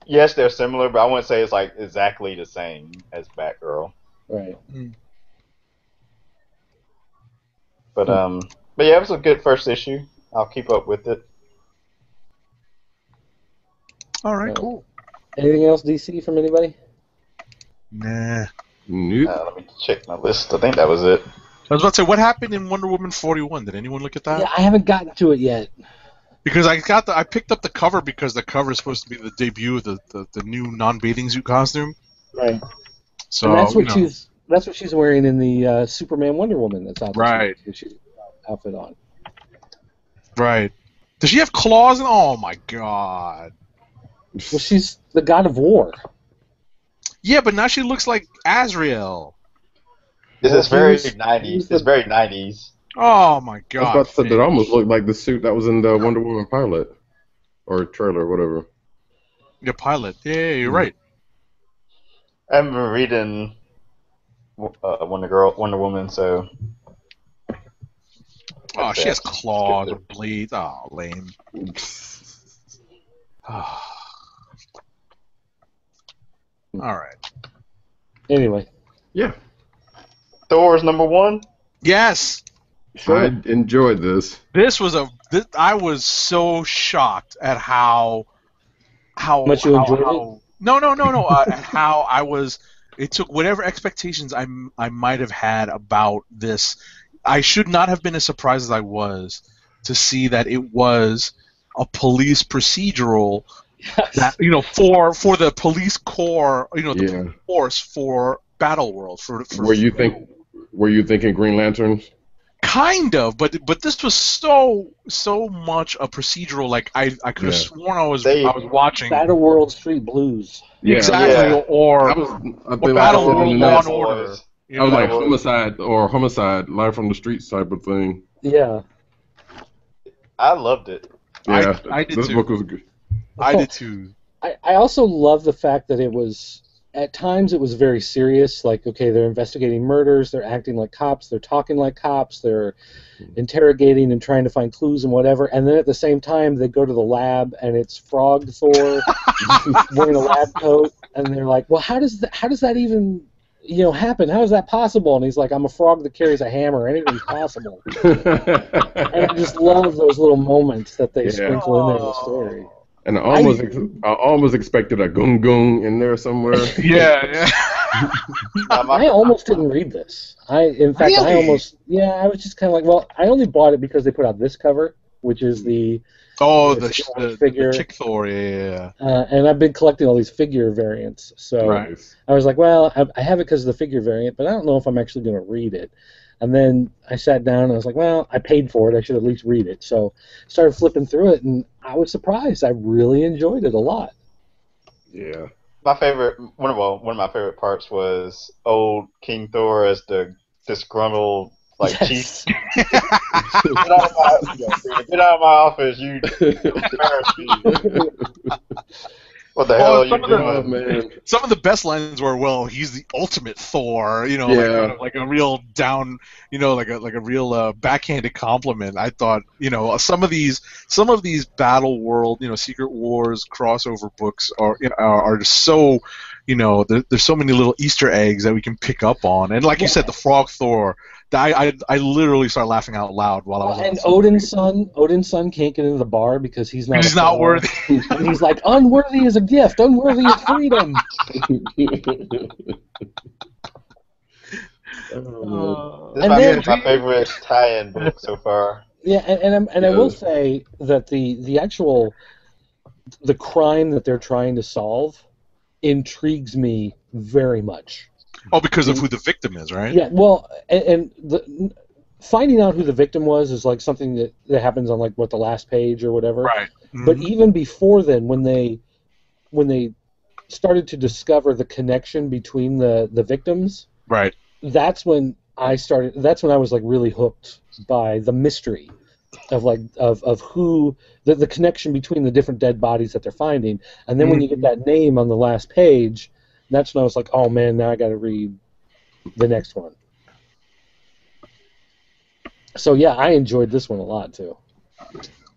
yes, they're similar, but I wouldn't say it's like exactly the same as Batgirl. Right. But yeah, it was a good first issue. I'll keep up with it. All right, cool. Anything else DC from anybody? Nah. Nope. Let me check my list. I think that was it. I was about to say, what happened in Wonder Woman 41? Did anyone look at that? Yeah, I haven't gotten to it yet. Because I picked up the cover because the cover is supposed to be the debut of the new non-bathing suit costume. Right. So And that's what she's wearing in the Superman Wonder Woman that's out there. Right. She's outfit on. Right. Does she have claws? Oh my god. Well, she's the god of war. Yeah, but now she looks like Azrael. This is Well, very who's- 90s. who's It's the- very 90s. Oh my I was god. about to say that almost looked like the suit that was in the Wonder Woman pilot or trailer, whatever. The pilot. Yeah, you're right. I haven't been reading Wonder Woman, so. Oh, she has claws or Skip blades. Oh, lame. All right. Anyway. Yeah. Thor's #1. Yes. Sure. I enjoyed this. I was so shocked at how Much you enjoyed it? No. At how I was. It took whatever expectations I might have had about this. I should not have been as surprised as I was to see that it was a police procedural. Yes. That for the police corps, the police force for Battle World. For Were you thinking Green Lanterns? Kind of, but this was so much a procedural. Like I could have sworn I was watching Battle World Street Blues. Yeah. exactly, Yeah. or I think Battle like I said World in the Law notes, and Order. I was like homicide, live from the streets type of thing. Yeah. I loved it. Yeah, I did this too. book was good. I did too. I also love the fact that it was, at times it was very serious, like, okay, they're investigating murders, they're acting like cops, they're talking like cops, they're interrogating and trying to find clues and whatever, and then at the same time they go to the lab and it's Frog Thor wearing a lab coat, and they're like, well, how does that even happen? How is that possible? And he's like, I'm a frog that carries a hammer, anything's possible. And I just love those little moments that they sprinkle in there in the story. And I almost expected a gung gung in there somewhere. Yeah. I almost didn't read this. In fact, Really? I was just kind of like, well, I only bought it because they put out this cover, which is the figure. The Chick Thor, yeah. And I've been collecting all these figure variants, so Right. I was like, well, I have it because of the figure variant, but I don't know if I'm actually going to read it. And then I sat down and I was like, well, I paid for it, I should at least read it. So started flipping through it, and I was surprised. I really enjoyed it a lot. Yeah. My favorite, one of my favorite parts was old King Thor as the disgruntled chief. Get out of my office, you embarrass me. What the hell are you doing, man? Some of the best lines were, well, he's the ultimate Thor, like a real down, like a real backhanded compliment. I thought, some of these Battle World, Secret Wars crossover books are just so, there's so many little Easter eggs that we can pick up on. And like you said, the Frog Thor, I literally started laughing out loud while I was. And Odin's son can't get into the bar because he's not. He's not worthy. And he's like, unworthy is a gift, unworthy is freedom. This is my favorite tie-in book so far. Yeah, and I will say that the actual crime that they're trying to solve intrigues me very much. Oh, because of who the victim is, right? Yeah, well, and finding out who the victim was is like something that happens on the last page or whatever. Right. Mm-hmm. But even before then, when they started to discover the connection between the victims, right, that's when I was like really hooked by the mystery of who the connection between the different dead bodies that they're finding, and then when you get that name on the last page, that's when I was like, oh man, now I got to read the next one. So yeah, I enjoyed this one a lot too.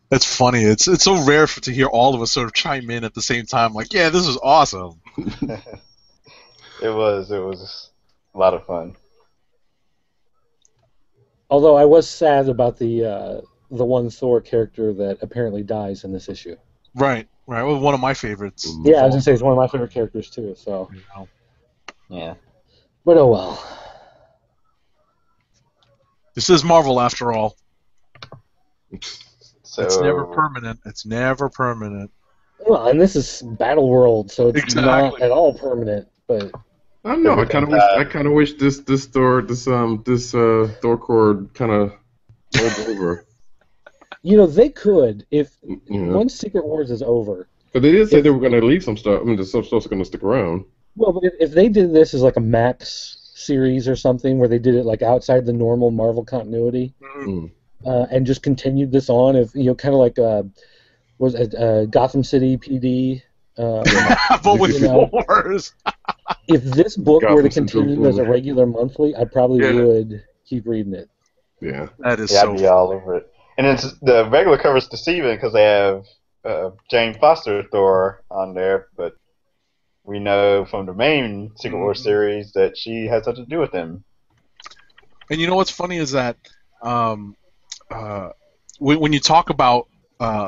That's funny. It's so rare to hear all of us sort of chime in at the same time. Like, yeah, this is awesome. It was a lot of fun. Although I was sad about the one Thor character that apparently dies in this issue. Right. Well, one of my favorites. Yeah, I was gonna say it's one of my favorite characters too. So. You know. Yeah. But oh well. This is Marvel after all. So It's never permanent. It's never permanent. Well, and this is Battle World, so it's not Exactly. at all permanent. But I don't know. I kind of wish this Thor core kind of rolled over. they could if You know. once Secret Wars is over. But they did say they were going to leave some stuff. I mean, some stuff's going to stick around. Well, but if they did this as like a Max series or something, where they did it like outside the normal Marvel continuity, and just continued this on, if kind of like was it Gotham City PD. But with Wars. If this book were to Gotham City continue as a regular monthly, I probably would keep reading it. Yeah. That is I'd be all over it. And it's the regular cover's deceiving because they have Jane Foster Thor on there, but we know from the main Secret Wars series that she has something to do with them. And you know what's funny is that when you talk about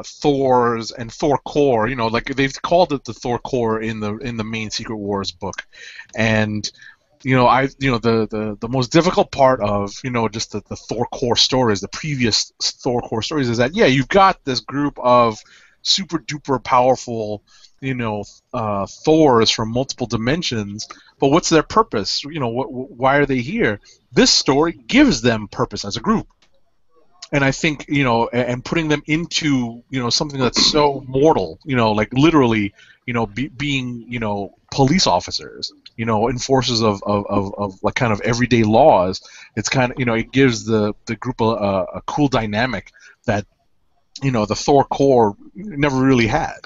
Thor's and Thor Core, like they've called it the Thor Core in the main Secret Wars book, and the most difficult part of just the Thor Core stories, the previous Thor Core stories, is that you've got this group of super duper powerful Thors from multiple dimensions, but what's their purpose? Why are they here? This story gives them purpose as a group. And I think, and putting them into, something that's so mortal, like literally, being, police officers, enforcers of like kind of everyday laws. It's kind of, it gives the group a cool dynamic that, the Thor Core never really had.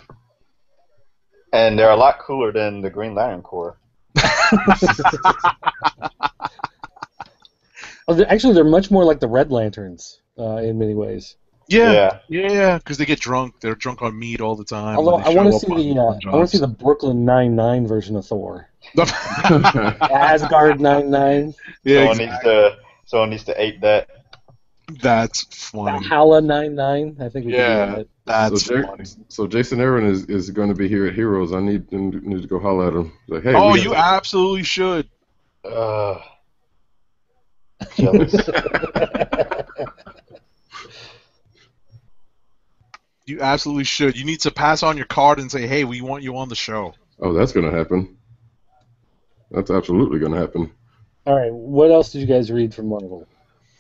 And they're a lot cooler than the Green Lantern Corps. Actually, they're much more like the Red Lanterns in many ways. Yeah, because they get drunk. They're drunk on meat all the time. Although I want to see the Brooklyn 99 version of Thor. Asgard 99. Yeah, someone needs to ape that. That's funny. Hala 99. I think we can do that. That's funny. So Jason Aaron is going to be here at Heroes. I need to go holler at him. Like, hey, you absolutely should. Jealous. You absolutely should. You need to pass on your card and say, hey, we want you on the show. Oh, that's going to happen. That's absolutely going to happen. All right. What else did you guys read from Marvel?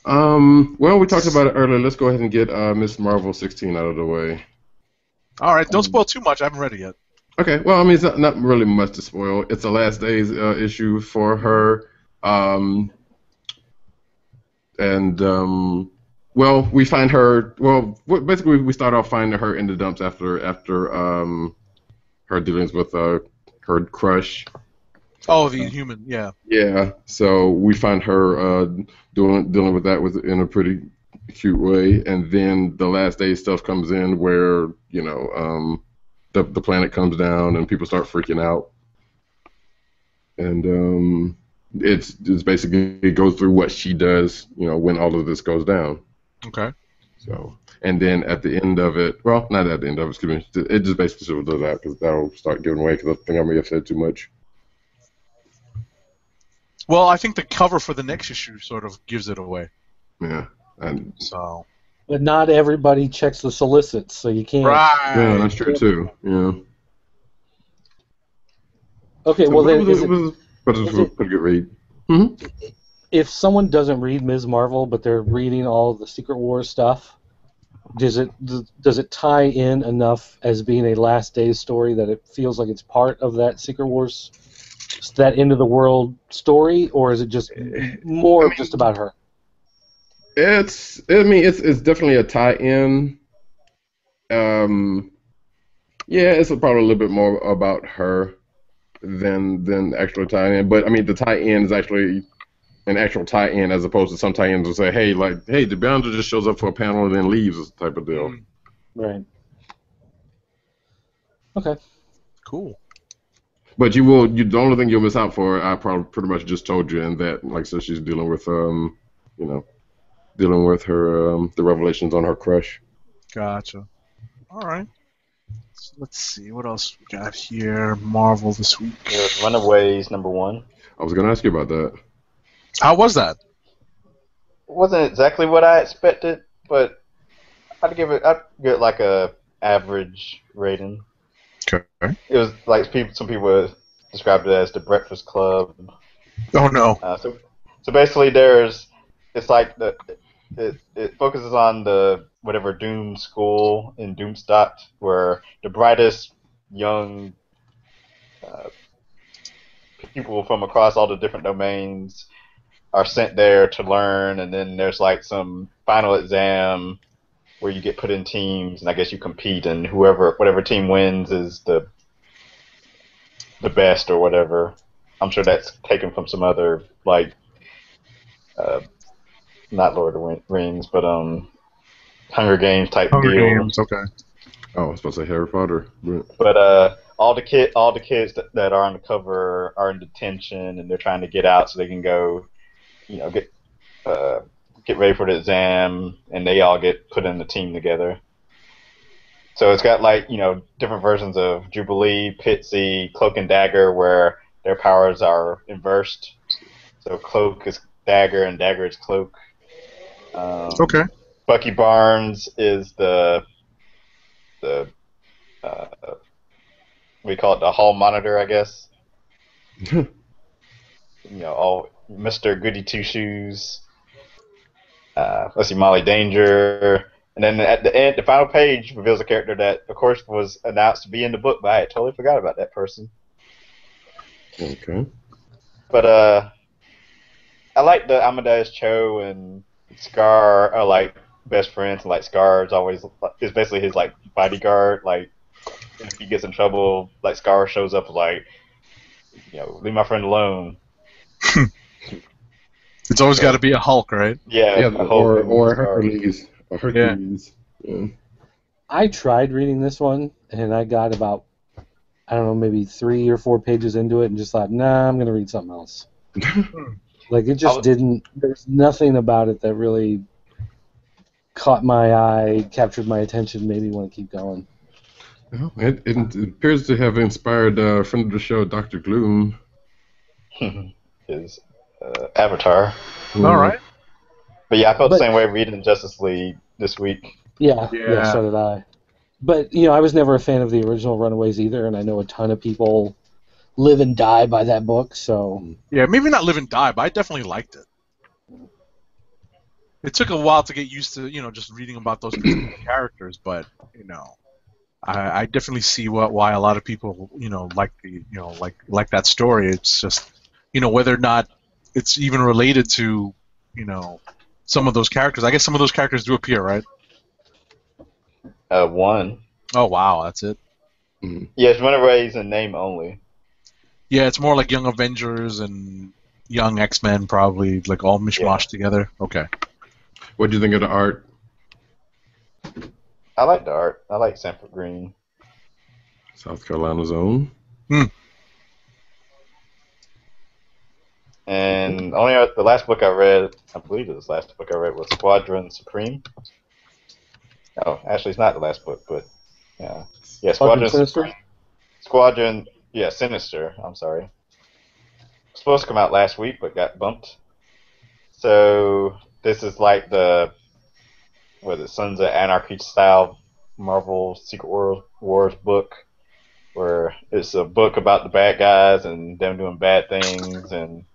Well, we talked about it earlier. Let's go ahead and get Miss Marvel 16 out of the way. All right. Don't spoil too much. I haven't read it yet. Okay. Well, I mean, it's not really much to spoil. It's the last days issue for her. Well, we find her. Well, basically, we start off finding her in the dumps after her dealings with her crush. Oh, the Inhuman, yeah. Yeah. So we find her dealing with that in a pretty cute way, and then the last day stuff comes in where the planet comes down and people start freaking out, and it's basically it goes through what she does, when all of this goes down. Okay. So, and then at the end of it, well, not at the end of it, excuse me, it just basically does that because that'll start giving away because I think I may have said too much. Well, I think the cover for the next issue sort of gives it away. Yeah. So. But not everybody checks the solicits, so you can't. Right. Yeah, that's true too. Yeah. Okay, So well then, it was a pretty good read. Mm-hmm. If someone doesn't read Ms. Marvel, but they're reading all of the Secret Wars stuff, does it tie in enough as being a Last Days story that it feels like it's part of that Secret Wars, that end of the world story, or is it just more just about her? It's definitely a tie-in. Yeah, it's probably a little bit more about her than actually tying in. But I mean, the tie-in is actually an actual tie-in as opposed to some tie-ins will say, hey, the Bounder just shows up for a panel and then leaves, type of deal. Right. Okay. Cool. But the only thing you'll miss out for, I probably pretty much just told you, and that, like I said, she's dealing with, dealing with her the revelations on her crush. Gotcha. All right. So let's see what else we got here. Marvel this week. There's Runaways #1. I was gonna ask you about that. How was that? It wasn't exactly what I expected, but I'd give it like a average rating. Okay. It was like some people described it as the Breakfast Club. Oh no. So basically, it's like it focuses on the whatever Doom school in Doomstadt, where the brightest young people from across all the different domains are sent there to learn, and then there's like some final exam where you get put in teams, and I guess you compete, and whatever team wins is the best or whatever. I'm sure that's taken from some other like not Lord of the Rings, but Hunger Games type Hunger deal. Games. Okay. Oh, I was supposed to say Harry Potter. But all the kids that are on the cover are in detention, and they're trying to get out so they can go, get ready for the exam, and they all get put in the team together. So it's got like different versions of Jubilee, Pitsy, Cloak and Dagger, where their powers are inversed. So Cloak is Dagger, and Dagger is Cloak. Okay. Bucky Barnes is the we call it the hall monitor, I guess. All Mr. Goody Two Shoes. Let's see, Molly Danger, and then at the end, the final page reveals a character that, of course, was announced to be in the book, but I had totally forgot about that person. Okay. But I like the Amadeus Cho and Scar are like best friends, and like Scar is basically his like bodyguard. Like if he gets in trouble, like Scar shows up like, leave my friend alone. It's always got to be a Hulk, right? Yeah, or Hercules. Or Hercules. Yeah. I tried reading this one, and I got about, I don't know, maybe 3 or 4 pages into it, and just thought, nah, I'm going to read something else. Like, it just didn't, there's nothing about it that really caught my eye, captured my attention, made me want to keep going. Well, it appears to have inspired a friend of the show, Dr. Gloom. His Avatar. All right. But yeah, I felt the same way reading Justice League this week. Yeah, so did I. But, I was never a fan of the original Runaways either, and I know a ton of people live and die by that book, so... Yeah, maybe not live and die, but I definitely liked it. It took a while to get used to, just reading about those characters, but, I definitely see why a lot of people, like the, like that story. It's just, whether or not it's even related to, some of those characters. I guess some of those characters do appear, right? One. Oh wow, that's it. Mm-hmm. Yeah, it's Runaways in name only. Yeah, it's more like Young Avengers and Young X-Men, probably like all mishmash together. Okay. What do you think of the art? I like the art. I like Sanford Green. South Carolina's own. And the last book I read, I believe it was the last book I read, was Squadron Supreme. Oh, actually, it's not the last book, but yeah, Squadron Sinister? Sinister. I'm sorry. It was supposed to come out last week, but got bumped. So this is like the Sons of Anarchy style Marvel Secret Wars book, where it's a book about the bad guys and them doing bad things and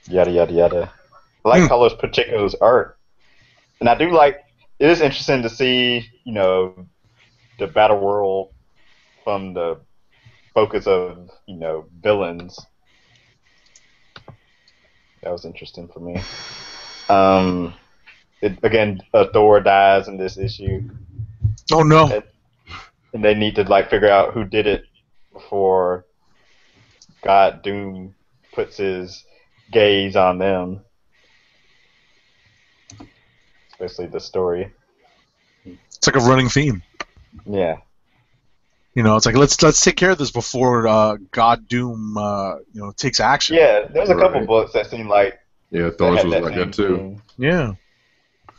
yada yada yada. I like Carlos Pacheco's art, and I do like. It is interesting to see, the battle world from the focus of, villains. That was interesting for me. Thor dies in this issue. Oh no! And they need to figure out who did it before God Doom puts his gaze on them. Especially the story. It's like a running theme. Yeah. It's like let's take care of this before God Doom takes action. Yeah, there's a couple books that seem like Thor's was like that too. theme. Yeah.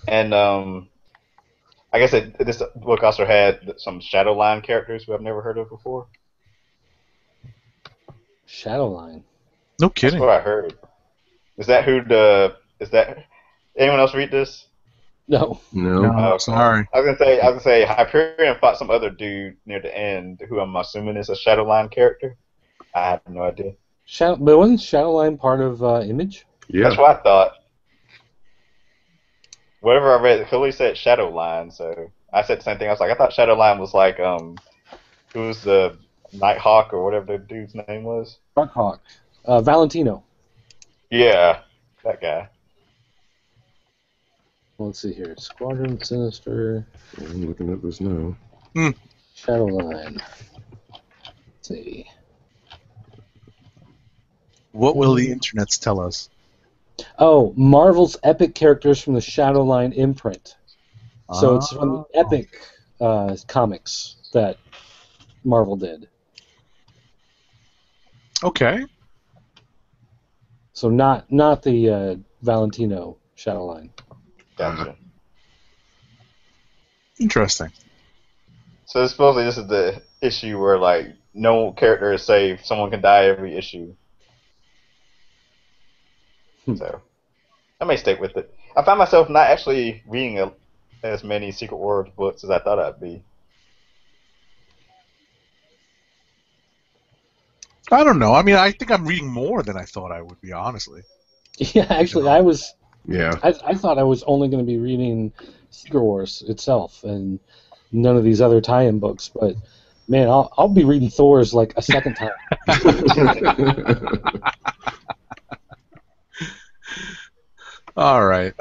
And I guess this book also had some Shadowline characters who I've never heard of before. Shadowline. No That's kidding. what I heard. Is that who the? Is that anyone else read this? No. No. Oh, okay. Sorry. I was gonna say Hyperion fought some other dude near the end who I'm assuming is a Shadowline character. I have no idea. But wasn't Shadowline part of Image? Yeah. That's what I thought. Whatever I read, Philly said Shadowline, so I said the same thing. I was like, I thought Shadowline was like who's the Nighthawk or whatever the dude's name was. Darkhawk. Valentino. Yeah, that guy. Let's see here. Squadron Sinister. I'm looking at this now. Shadowline. Let's see. What will the internets tell us? Oh, Marvel's epic characters from the Shadowline imprint. So it's from the Epic comics that Marvel did. Okay. So not the Valentino Shadowline. Gotcha. Interesting. So supposedly this is the issue where like no character is safe. Someone can die every issue. So I may stick with it. I find myself not actually reading as many Secret Wars books as I thought I'd be. I don't know. I mean, I think I'm reading more than I thought I would be, honestly. Yeah, actually, I was. Yeah. I thought I was only going to be reading Secret Wars itself and none of these other tie-in books, but man, I'll be reading Thor's like a second time. All right.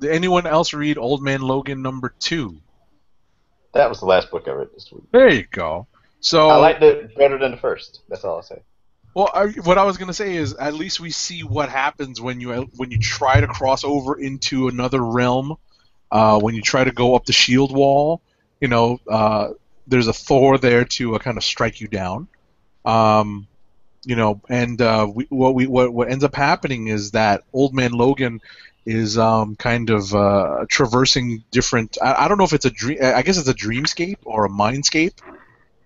Did anyone else read Old Man Logan #2? That was the last book I read this week. There you go. So I liked it better than the first. That's all I'll say. Well, what I was going to say is at least we see what happens when you try to cross over into another realm, when you try to go up the shield wall. You know, there's a Thor there to kind of strike you down. You know, and what ends up happening is that Old Man Logan is kind of traversing different. I don't know if it's a dream. I guess it's a dreamscape or a mindscape.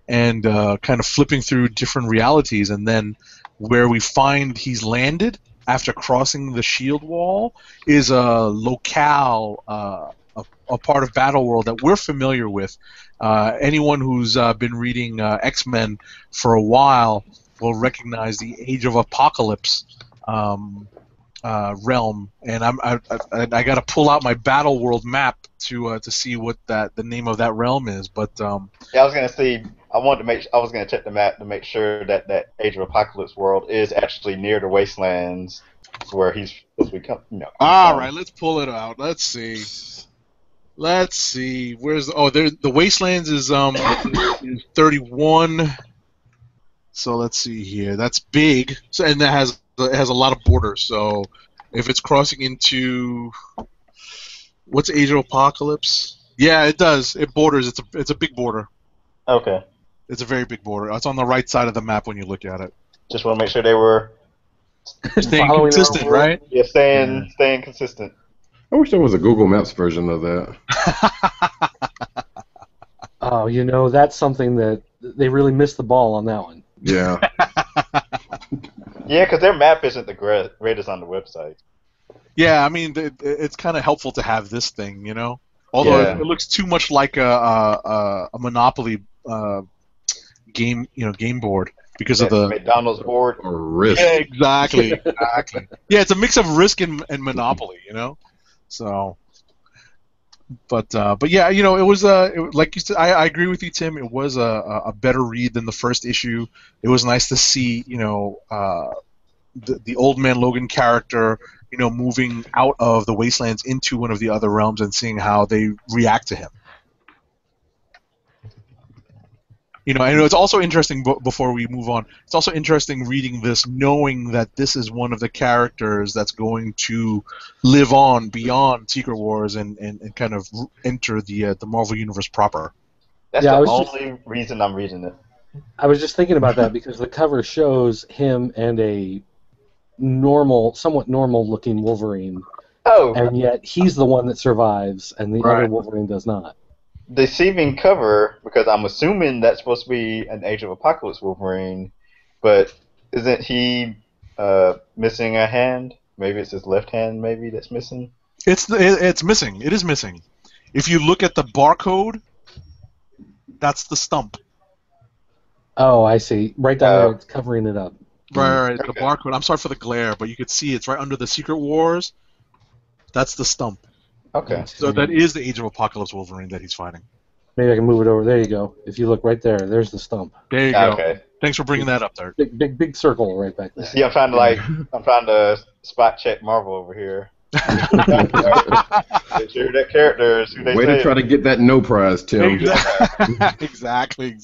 And kind of flipping through different realities, and then where we find he's landed after crossing the shield wall is a locale, a part of Battle World that we're familiar with. Anyone who's been reading X-Men for a while will recognize the Age of Apocalypse realm, and I got to pull out my Battle World map to see what the name of that realm is. But yeah, I was gonna see. I was gonna check the map to make sure that that Age of Apocalypse world is actually near the Wastelands, where he's supposed to become. You know. All right, let's pull it out. Let's see. Where's the Wastelands is 31. So let's see here. That's big. So and it has a lot of borders. So if it's crossing into what's Age of Apocalypse? Yeah, it does. It borders. It's a big border. Okay. It's a very big border. It's on the right side of the map when you look at it. Just want to make sure they were Staying consistent, right? Yeah, staying consistent. I wish there was a Google Maps version of that. Oh, you know, that's something that they really missed the ball on that one. Yeah. Yeah, because their map isn't the greatest on the website. Yeah, I mean, it's kind of helpful to have this thing, you know. Although Yeah. it looks too much like a Monopoly game board because of the McDonald's board. Or Risk. Yeah, exactly. Yeah, it's a mix of Risk and Monopoly, you know. So, but yeah, you know, it was like you said. I agree with you, Tim. It was a better read than the first issue. It was nice to see, you know, the Old Man Logan character, you know, moving out of the Wastelands into one of the other realms and seeing how they react to him. You know, and it's also interesting, before we move on, it's also interesting reading this, knowing that this is one of the characters that's going to live on beyond Secret Wars and kind of enter the Marvel Universe proper. That's Yeah, the only reason I'm reading it. I was just thinking about that because the cover shows him and a somewhat normal-looking Wolverine Oh, and yet he's the one that survives, and the other Right. Wolverine does not. deceiving cover, because I'm assuming that's supposed to be an Age of Apocalypse Wolverine, but isn't he missing a hand? Maybe it's his left hand, maybe that's missing. It's missing. It is missing. If you look at the barcode, that's the stump. Oh, I see. Right down there, it's covering it up. Right, the Okay. barcode. I'm sorry for the glare, but you could see it's right under the Secret Wars. That's the stump. Okay. So that is the Age of Apocalypse Wolverine that he's fighting. Maybe I can move it over. There you go. If you look right there, there's the stump. There you go. Okay. Thanks for bringing that up there. Big circle right back there. See, I'm trying to spot check Marvel over here. Make sure that character is who they Way say. to try to get that no prize, Tim. Exactly.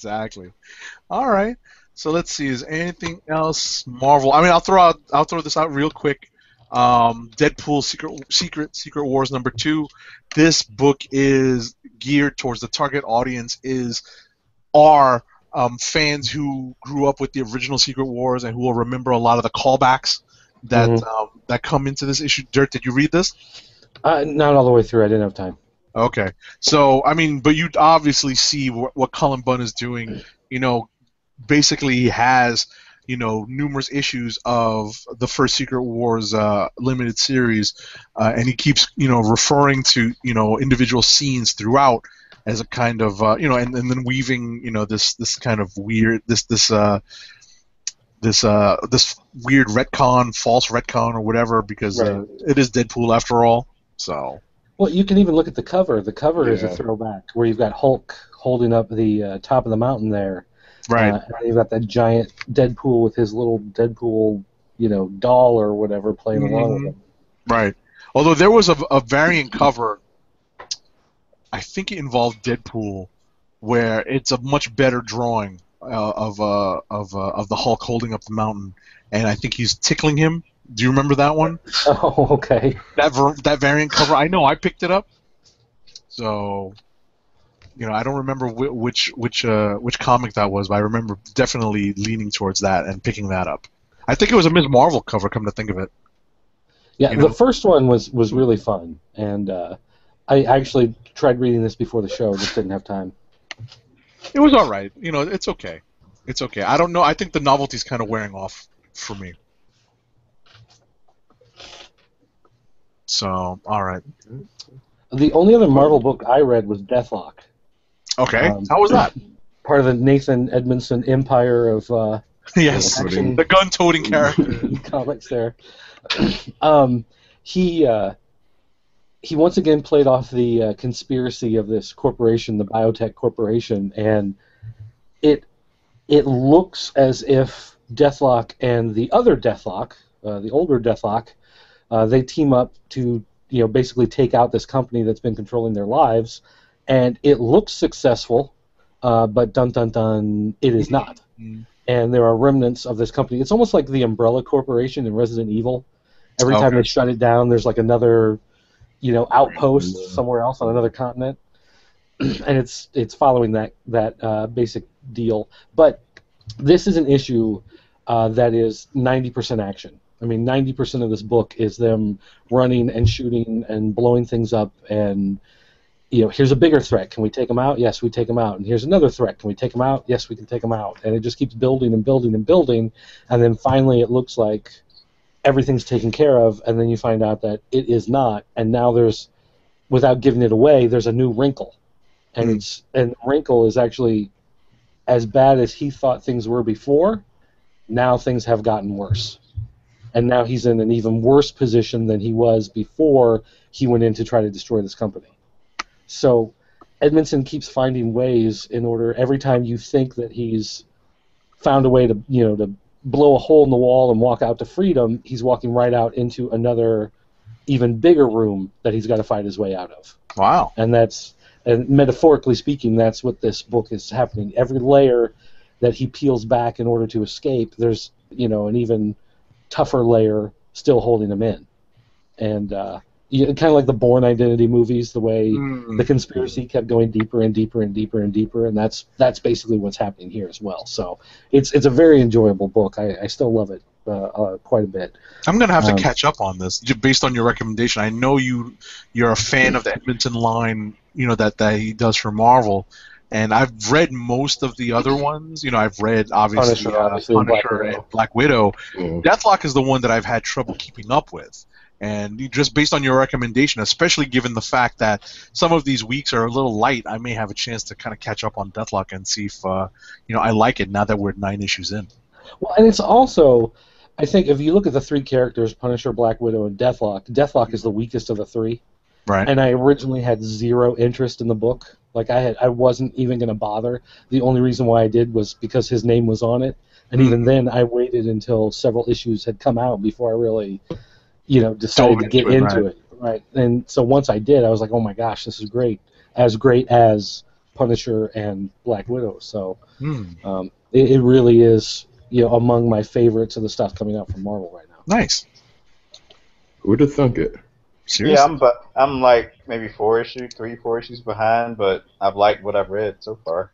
All right. So let's see. Is anything else Marvel? I mean, I'll throw this out real quick. Deadpool Secret Wars #2. This book is geared towards the target audience are fans who grew up with the original Secret Wars and who will remember a lot of the callbacks that come into this issue. Dirt, did you read this? Not all the way through. I didn't have time. Okay. So, I mean, but you obviously see what Cullen Bunn is doing. You know, basically he has, you know, numerous issues of the first Secret Wars limited series, and he keeps, you know, referring to, you know, individual scenes throughout as a kind of, you know, and then weaving, you know, this kind of weird, this weird retcon, false retcon or whatever, because Right. it is Deadpool after all. So. Well, you can even look at the cover. The cover is a Yeah. throwback, where you've got Hulk holding up the top of the mountain there. Right. And you've got that giant Deadpool with his little Deadpool, you know, doll or whatever playing along with him. Right. Although there was a variant cover, I think it involved Deadpool, where it's a much better drawing of the Hulk holding up the mountain, and I think he's tickling him. Do you remember that one? Oh, okay. That variant cover. I know. I picked it up. So, you know, I don't remember which comic that was, but I remember definitely leaning towards that and picking that up. I think it was a Ms. Marvel cover. Come to think of it. Yeah, You know? the first one was really fun, and I actually tried reading this before the show, just didn't have time. It was all right. You know, it's okay. It's okay. I don't know. I think the novelty's kind of wearing off for me. So, all right. The only other Marvel book I read was Deathlock, Okay. How was that? part of the Nathan Edmondson empire of Yes. action The gun-toting character. comics there. He once again played off the conspiracy of this corporation, the biotech corporation, and it looks as if Deathlock and the other Deathlock, the older Deathlock, they team up to, you know, basically take out this company that's been controlling their lives, and it looks successful, but dun dun dun, it is not. And there are remnants of this company. It's almost like the Umbrella Corporation in Resident Evil. Every time they shut it down, there's like another, you know, outpost somewhere else on another continent, and it's following that basic deal. But this is an issue that is 90% action. I mean, 90% of this book is them running and shooting and blowing things up, and, you know, here's a bigger threat. Can we take them out? Yes, we take them out. And here's another threat. Can we take them out? Yes, we can take them out. And it just keeps building and building and building, and then finally it looks like everything's taken care of, and then you find out that it is not, and now there's, without giving it away, there's a new wrinkle. And the wrinkle is actually as bad as he thought things were before. Now things have gotten worse. And now he's in an even worse position than he was before he went in to try to destroy this company. So Edmondson keeps finding ways in order, every time you think that he's found a way to, you know, to blow a hole in the wall and walk out to freedom, he's walking right out into another even bigger room that he's got to fight his way out of. Wow. And metaphorically speaking, that's what this book is happening. Every layer that he peels back in order to escape, there's, you know, an even tougher layer still holding him in. And kind of like the Bourne Identity movies, the way the conspiracy kept going deeper and deeper and deeper and deeper, and that's basically what's happening here as well. So it's a very enjoyable book. I still love it. quite a bit. I'm gonna have to catch up on this based on your recommendation. I know you're a fan of the Edmonton line, that he does for Marvel, and I've read most of the other ones. I've read obviously Punisher and Black Widow. Yeah. Deathlock is the one that I've had trouble keeping up with. And just based on your recommendation, especially given the fact that some of these weeks are a little light, I may have a chance to kind of catch up on Deathlock and see if I like it now that we're 9 issues in. Well, and it's also, I think, if you look at the 3 characters, Punisher, Black Widow, and Deathlock is the weakest of the 3. Right. And I originally had 0 interest in the book. Like I wasn't even going to bother. The only reason why I did was because his name was on it, and even then I waited until several issues had come out before I really, decided to get into it. Right. And so once I did, I was like, oh my gosh, this is great as Punisher and Black Widow. So it really is, among my favorites of the stuff coming out from Marvel right now. Nice. Who'd have thunk it? Seriously? Yeah, I'm like maybe 4 issues behind, but I've liked what I've read so far.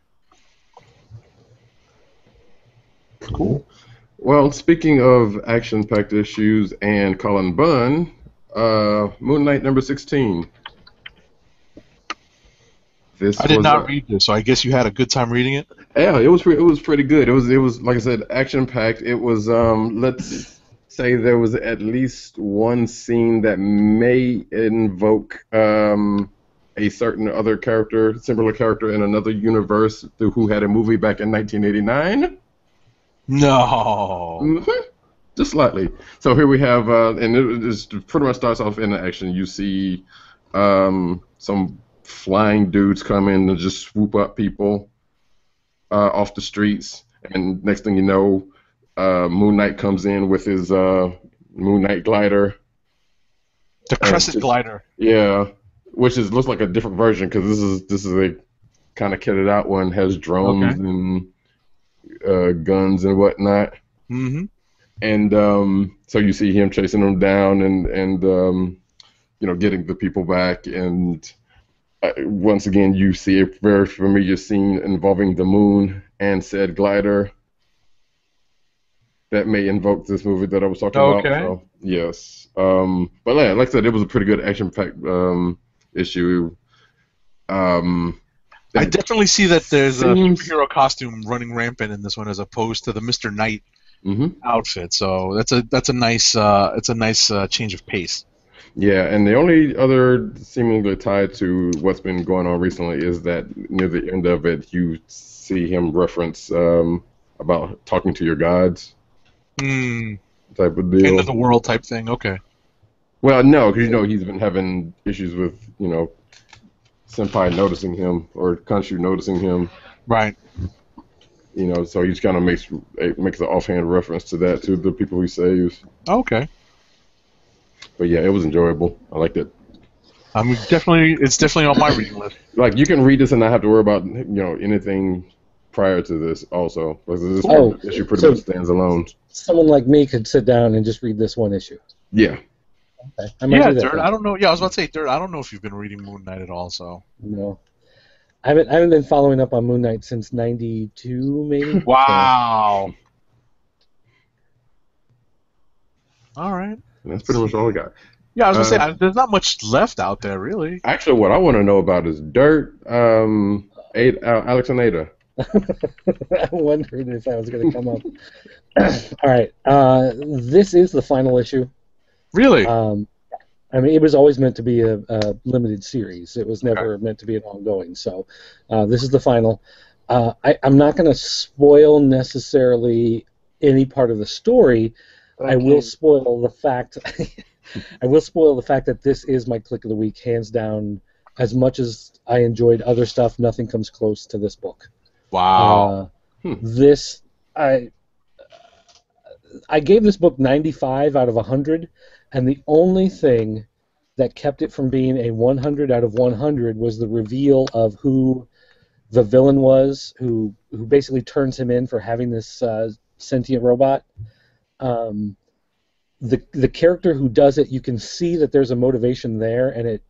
Cool. Well, speaking of action-packed issues and Colin Bunn, Moon Knight number 16. I did not read this, so I guess you had a good time reading it. Yeah, it was pretty good. It was like I said, action-packed. It was let's say there was at least one scene that may invoke a certain other character, similar character in another universe who had a movie back in 1989. No. Mm-hmm. Just slightly. So here we have, and it just pretty much starts off in the action. You see some flying dudes come in and just swoop up people off the streets, and next thing you know, Moon Knight comes in with his Moon Knight glider. The Crescent glider. Yeah, which looks like a different version because this is a kind of kitted out one, has drones and guns and whatnot. Mm-hmm. And so you see him chasing them down and getting the people back. And once again, you see a very familiar scene involving the moon and said glider that may invoke this movie that I was talking about. So, yes. But yeah, like I said, it was a pretty good action-packed issue. I definitely see that there's a superhero costume running rampant in this one as opposed to the Mr. Knight outfit. So that's a nice change of pace. Yeah, and the only other seemingly tied to what's been going on recently is that near the end of it, you see him reference about talking to your gods type of deal. End of the world type thing. Okay. Well, no, because he's been having issues with Senpai noticing him or Khonshu noticing him. Right. So he just kind of makes an offhand reference to that to the people he saves. Okay. But yeah, it was enjoyable. I liked it. It's definitely on my reading list. Like you can read this and not have to worry about anything prior to this. Also, this issue pretty much stands alone. Someone like me could sit down and just read this one issue. Yeah. Okay. Dirt. I don't know. Yeah, I was about to say, Dirt. I don't know if you've been reading Moon Knight at all. So. No. I haven't been following up on Moon Knight since '92, maybe. Wow. So. All right. And that's pretty much all I got. Yeah, I was gonna say there's not much left out there, really. Actually, what I want to know about is Dirt, Alex and Ada. I wondered if that was going to come up. All right, this is the final issue. Really? It was always meant to be a limited series. It was never meant to be an ongoing. So this is the final. I'm not going to spoil necessarily any part of the story. Okay. I will spoil the fact. I will spoil the fact that this is my click of the week, hands down. As much as I enjoyed other stuff, nothing comes close to this book. Wow. This I gave this book 95 out of 100, and the only thing that kept it from being a 100 out of 100 was the reveal of who the villain was, who basically turns him in for having this sentient robot. The character who does it, you can see that there's a motivation there, and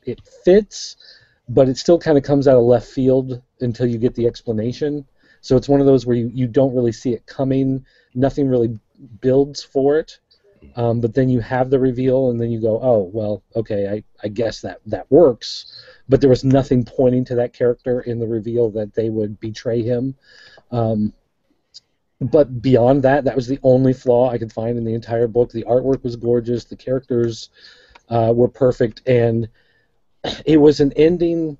it fits, but it still kind of comes out of left field until you get the explanation. So it's one of those where you don't really see it coming. Nothing really builds for it, but then you have the reveal, and then you go, oh, well, okay, I guess that works. But there was nothing pointing to that character in the reveal that they would betray him. But beyond that, that was the only flaw I could find in the entire book. The artwork was gorgeous. The characters were perfect. And it was an ending.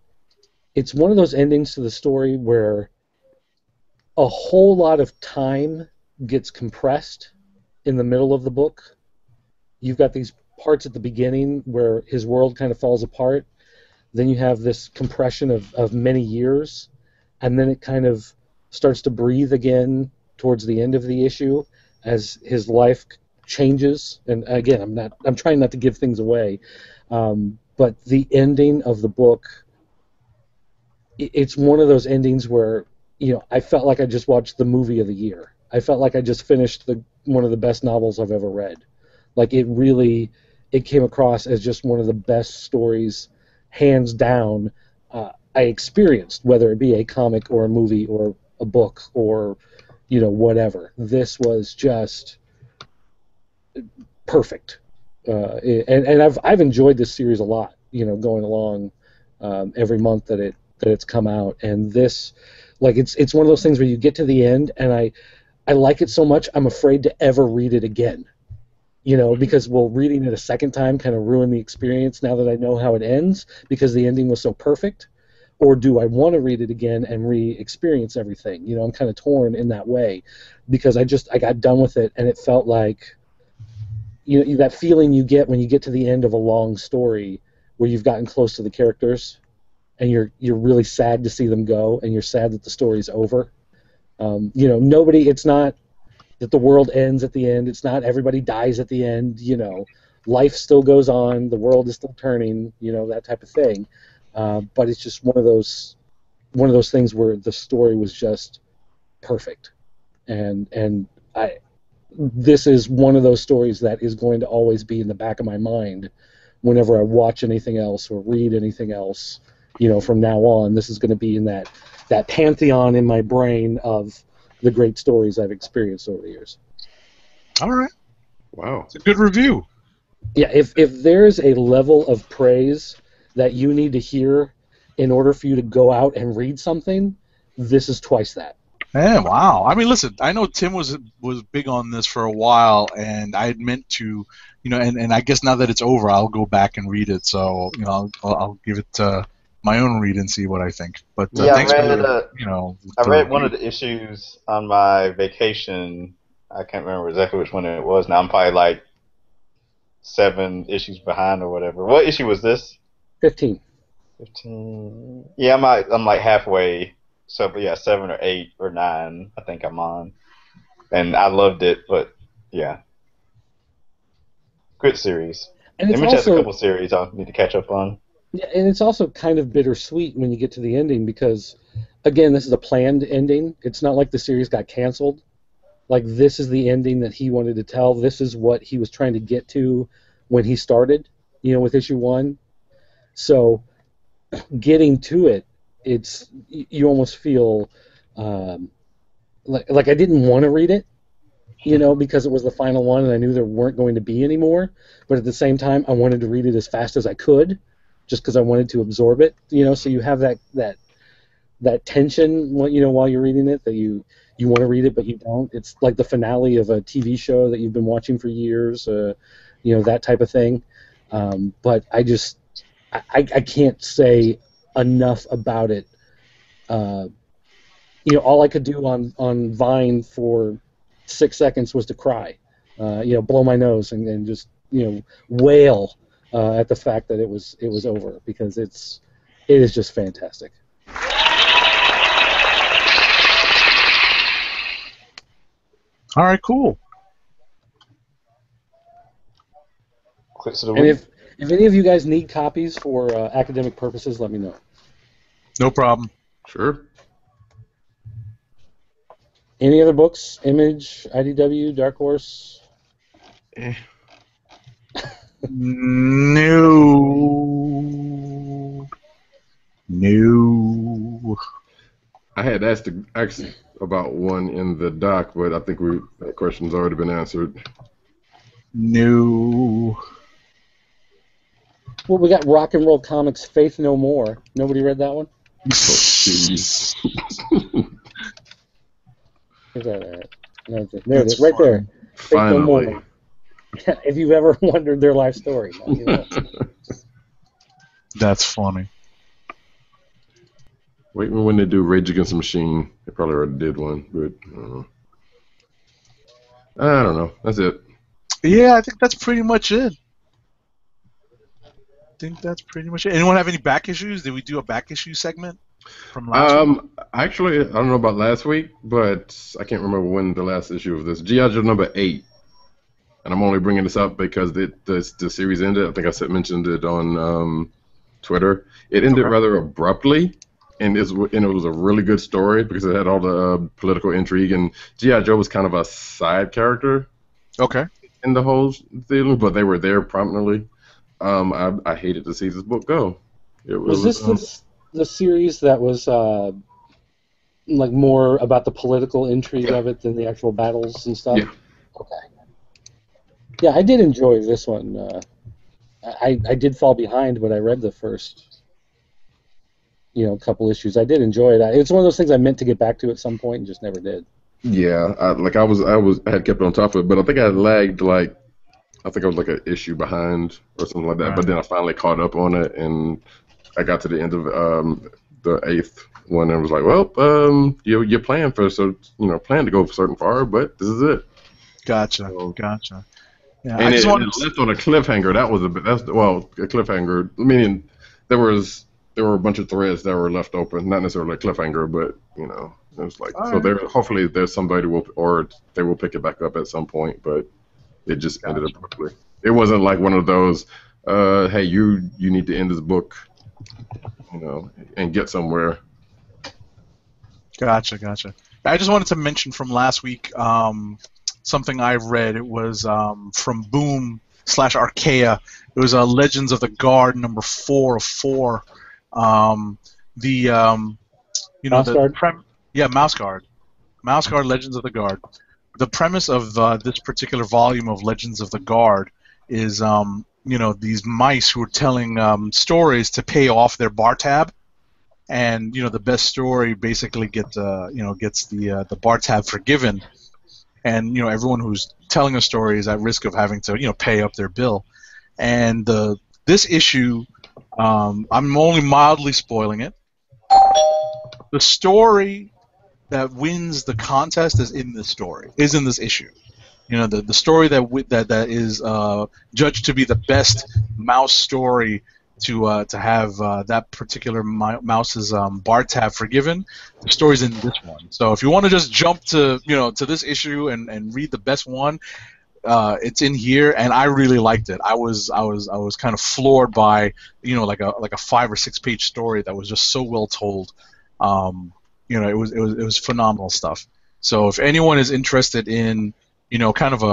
It's one of those endings to the story where a whole lot of time gets compressed in the middle of the book. You've got these parts at the beginning where his world kind of falls apart. Then you have this compression of many years. And then it kind of starts to breathe again towards the end of the issue as his life changes. And again, I'm trying not to give things away, but the ending of the book, it's one of those endings where, you know, I felt like I just watched the movie of the year. I felt like I just finished one of the best novels I've ever read. Like, it came across as just one of the best stories, hands down, I experienced, whether it be a comic or a movie or a book or, you know, whatever. This was just perfect, and I've enjoyed this series a lot. You know, going along every month that it's come out, and this, like, it's one of those things where you get to the end, and I like it so much I'm afraid to ever read it again. You know, because reading it a second time kind of ruin the experience now that I know how it ends because the ending was so perfect. Or do I want to read it again and re-experience everything? You know, I'm kind of torn in that way because I got done with it and it felt like, you know, that feeling you get when you get to the end of a long story where you've gotten close to the characters and you're really sad to see them go and you're sad that the story's over. You know, it's not that the world ends at the end. It's not everybody dies at the end. You know, life still goes on. The world is still turning. You know, that type of thing. But it's just one of those things where the story was just perfect, and this is one of those stories that is going to always be in the back of my mind whenever I watch anything else or read anything else. You know, from now on, this is going to be in that pantheon in my brain of the great stories I've experienced over the years. All right. Wow. It's a good review. Yeah, if there's a level of praise that you need to hear in order for you to go out and read something, this is twice that. Yeah, wow. I mean, listen, I know Tim was big on this for a while, and I had meant to, you know, and I guess now that it's over, I'll go back and read it. So, you know, I'll give it my own read and see what I think. But thanks for, you know. I read one of the issues on my vacation. I can't remember exactly which one it was. Now I'm probably like 7 issues behind or whatever. What issue was this? 15. 15. Yeah, I'm like halfway. So, but yeah, 7 or 8 or 9. I think I'm on, and I loved it. But yeah, good series. And it's Image also, has a couple series I need to catch up on. Yeah, and it's also kind of bittersweet when you get to the ending because, again, this is a planned ending. It's not like the series got canceled. Like, this is the ending that he wanted to tell. This is what he was trying to get to when he started, you know, with issue 1. So, getting to it, you almost feel like I didn't want to read it, you know, because it was the final one and I knew there weren't going to be any more. But at the same time, I wanted to read it as fast as I could, just because I wanted to absorb it, you know. So you have that tension, you know, while you're reading it, that you want to read it but you don't. It's like the finale of a TV show that you've been watching for years, you know, that type of thing. But I can't say enough about it. You know, all I could do on Vine for 6 seconds was to cry, you know, blow my nose and just, you know, wail at the fact that it was over, because it is just fantastic. All right, cool. And if any of you guys need copies for academic purposes, let me know. No problem. Sure. Any other books? Image, IDW, Dark Horse? No. I had asked about one in the doc, but I think that question's already been answered. No. Well, we got Rock and Roll Comics Faith No More. Nobody read that one? Oh, jeez. Where's that at? There it is, It's right there. fun. Faith No Finally. More. If you've ever wondered their life story, now you know. That's funny. Wait when they do Rage Against the Machine. They probably already did one, but I don't know. That's it. Yeah, I think that's pretty much it. Anyone have any back issues? Did we do a back issue segment from last week? Actually, I don't know about last week, but I can't remember when the last issue of this. G.I. Joe number 8. And I'm only bringing this up because the series ended. I think I mentioned it on Twitter. It ended rather abruptly, and it was a really good story because it had all the political intrigue, and G.I. Joe was kind of a side character in the whole thing, but they were there prominently. I hated to see this book go. Was this the series that was like more about the political intrigue of it than the actual battles and stuff? Yeah. Okay. Yeah, I did enjoy this one. I did fall behind, but I read the first, couple issues. I did enjoy it. It's one of those things I meant to get back to at some point and just never did. Yeah, I had kept on top of it, but I think I lagged I think I was like an issue behind or something like that. Right. But then I finally caught up on it, and I got to the end of the 8th one, and was like, well, you plan to go certain far, but this is it. Gotcha. Yeah, And it left on a cliffhanger. A cliffhanger. Meaning there were a bunch of threads that were left open, not necessarily a cliffhanger, but it was like hopefully there's somebody they will pick it back up at some point, but it just ended abruptly. It wasn't like one of those, hey, you need to end this book, and get somewhere. Gotcha. I just wanted to mention from last week something I read. It was from Boom / Archaea. It was Legends of the Guard number 4 of 4. Mouse Guard? Mouse Guard. Mouse Guard Legends of the Guard. The premise of this particular volume of Legends of the Guard is these mice who are telling stories to pay off their bar tab. And the best story basically gets the bar tab forgiven, and everyone who's telling a story is at risk of having to pay up their bill. And this issue, I'm only mildly spoiling it. The story that wins the contest is in this issue. The story that is judged to be the best mouse story to have that particular mouse's bar tab forgiven. The story's in this one. So if you want to just jump to to this issue and read the best one, it's in here, and I really liked it. I was kind of floored by like a 5 or 6 page story that was just so well told. It was phenomenal stuff. So if anyone is interested in kind of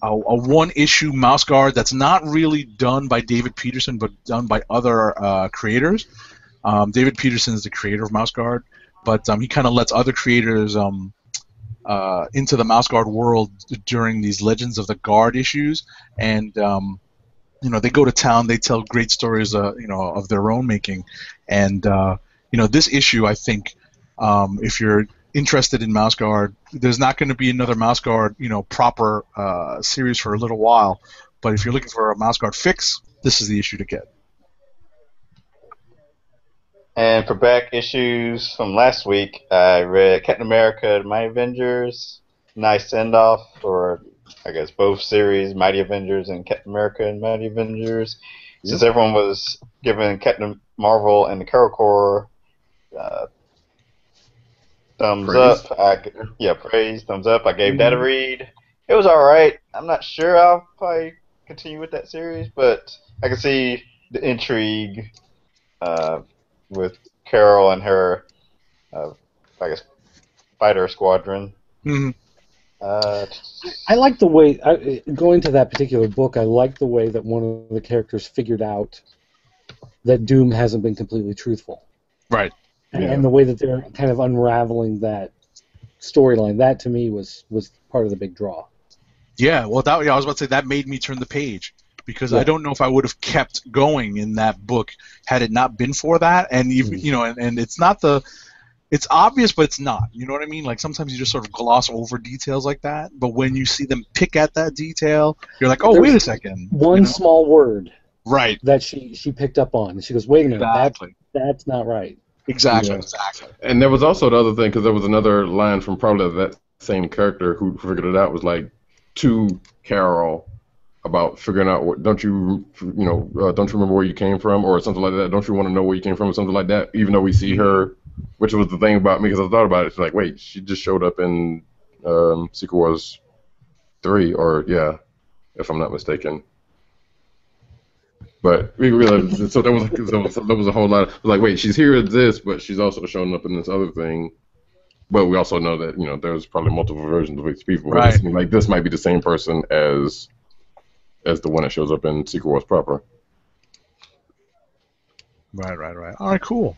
a one-issue Mouse Guard that's not really done by David Peterson, but done by other creators. David Peterson is the creator of Mouse Guard, but he kind of lets other creators into the Mouse Guard world during these Legends of the Guard issues, and they go to town, they tell great stories, of their own making, and this issue, I think, if you're interested in Mouse Guard, there's not going to be another Mouse Guard, proper series for a little while. But if you're looking for a Mouse Guard fix, this is the issue to get. And for back issues from last week, I read Captain America: The Mighty Avengers. Nice send-off for, I guess, both series, Mighty Avengers and Captain America and Mighty Avengers. Yep. Since everyone was giving Captain Marvel and the Carol Corps thumbs praise. Up. Praise, thumbs up. I gave that a read. It was all right. I'm not sure I'll probably continue with that series, but I can see the intrigue with Carol and her, I guess, fighter squadron. Mm-hmm. I like the way, going to that particular book, I like the way that one of the characters figured out that Doom hasn't been completely truthful. Right. and the way that they're kind of unraveling that storyline, that to me was part of the big draw. Yeah, well, I was about to say that made me turn the page because I don't know if I would have kept going in that book had it not been for that. And and it's not it's obvious, but it's not. You know what I mean? Like sometimes you just sort of gloss over details like that, but when you see them pick at that detail, you're like, oh, wait a second. One small word, right, that she picked up on. She goes, wait a minute, exactly. that's not right. Exactly. And there was also the other thing, because there was another line from probably that same character who figured it out, was like to Carol about figuring out don't you remember where you came from or something like that? Don't you want to know where you came from or something like that? Even though we see her, which was the thing about me, because I thought about it. It's like, wait, she just showed up in Secret Wars 3, or if I'm not mistaken. But we realized, so there was a whole lot of, like, wait, she's here at this, but she's also showing up in this other thing. But we also know that there's probably multiple versions of these people. Right. Like this might be the same person as the one that shows up in Secret Wars proper. Right. All right, cool.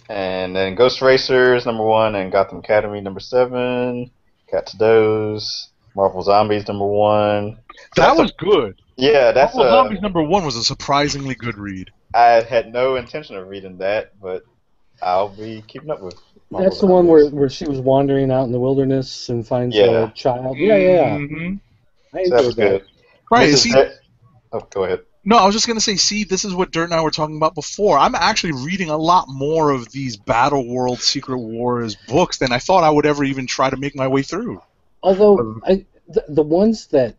And then Ghost Racers #1 and Gotham Academy #7. Cat to Doze. Marvel Zombies #1. That was good. Yeah, that's Marvel Zombies #1 was a surprisingly good read. I had no intention of reading that, but I'll be keeping up with Marvel That's the Zombies. one where she was wandering out in the wilderness and finds a child. Yeah. Mm-hmm. I enjoyed that. Right. Go ahead. No, I was just going to say, see, this is what Dirt and I were talking about before. I'm actually reading a lot more of these Battle World Secret Wars books than I thought I would ever even try to make my way through. Although, the ones that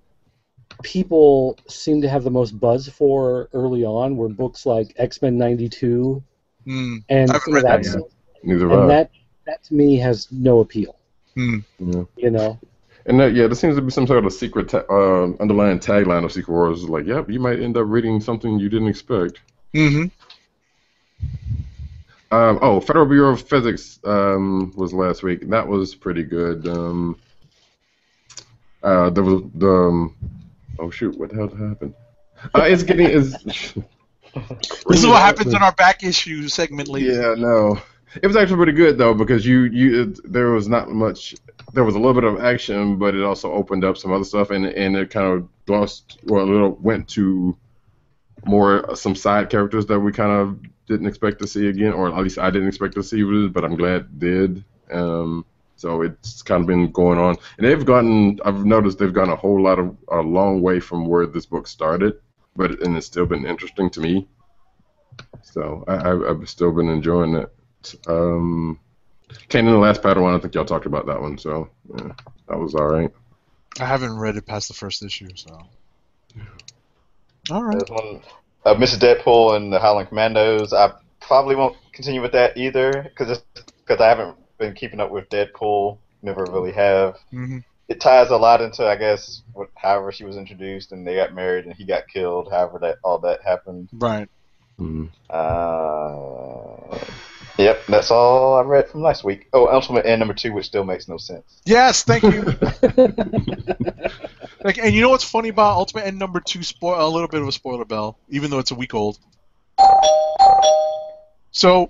people seem to have the most buzz for early on were books like X-Men '92 and I haven't read that yet. Neither and have I. that to me has no appeal. Yeah. And there seems to be some sort of secret underlying tagline of Secret Wars. Like, yep, you might end up reading something you didn't expect. Mm-hmm. Federal Bureau of Physics was last week. That was pretty good. There was the oh shoot, what the hell happened? It's getting This is what happens in our back issue segment, ladies. Yeah, no. It was actually pretty good though, because there was not much. There was a little bit of action, but it also opened up some other stuff, and it kind of went to some side characters that we kind of didn't expect to see again, or at least I didn't expect to see, but I'm glad it did. So it's kind of been going on, and I've noticed they've gone a long way from where this book started, and it's still been interesting to me. So I've still been enjoying it. Came in the last Padawan, I think y'all talked about that one, so yeah, that was all right. I haven't read it past the first issue, so. All right. There's one, Mrs. Deadpool and the Howling Commandos. I probably won't continue with that either, because I haven't been keeping up with Deadpool. Never really have. Mm-hmm. It ties a lot into, I guess, however she was introduced, and they got married, and he got killed. However, all that happened. Right. Mm-hmm. Yep, that's all I read from last week. Oh, Ultimate End #2, which still makes no sense. Yes, thank you. And you know what's funny about Ultimate End #2? A little bit of a spoiler bell, even though it's a week old. So,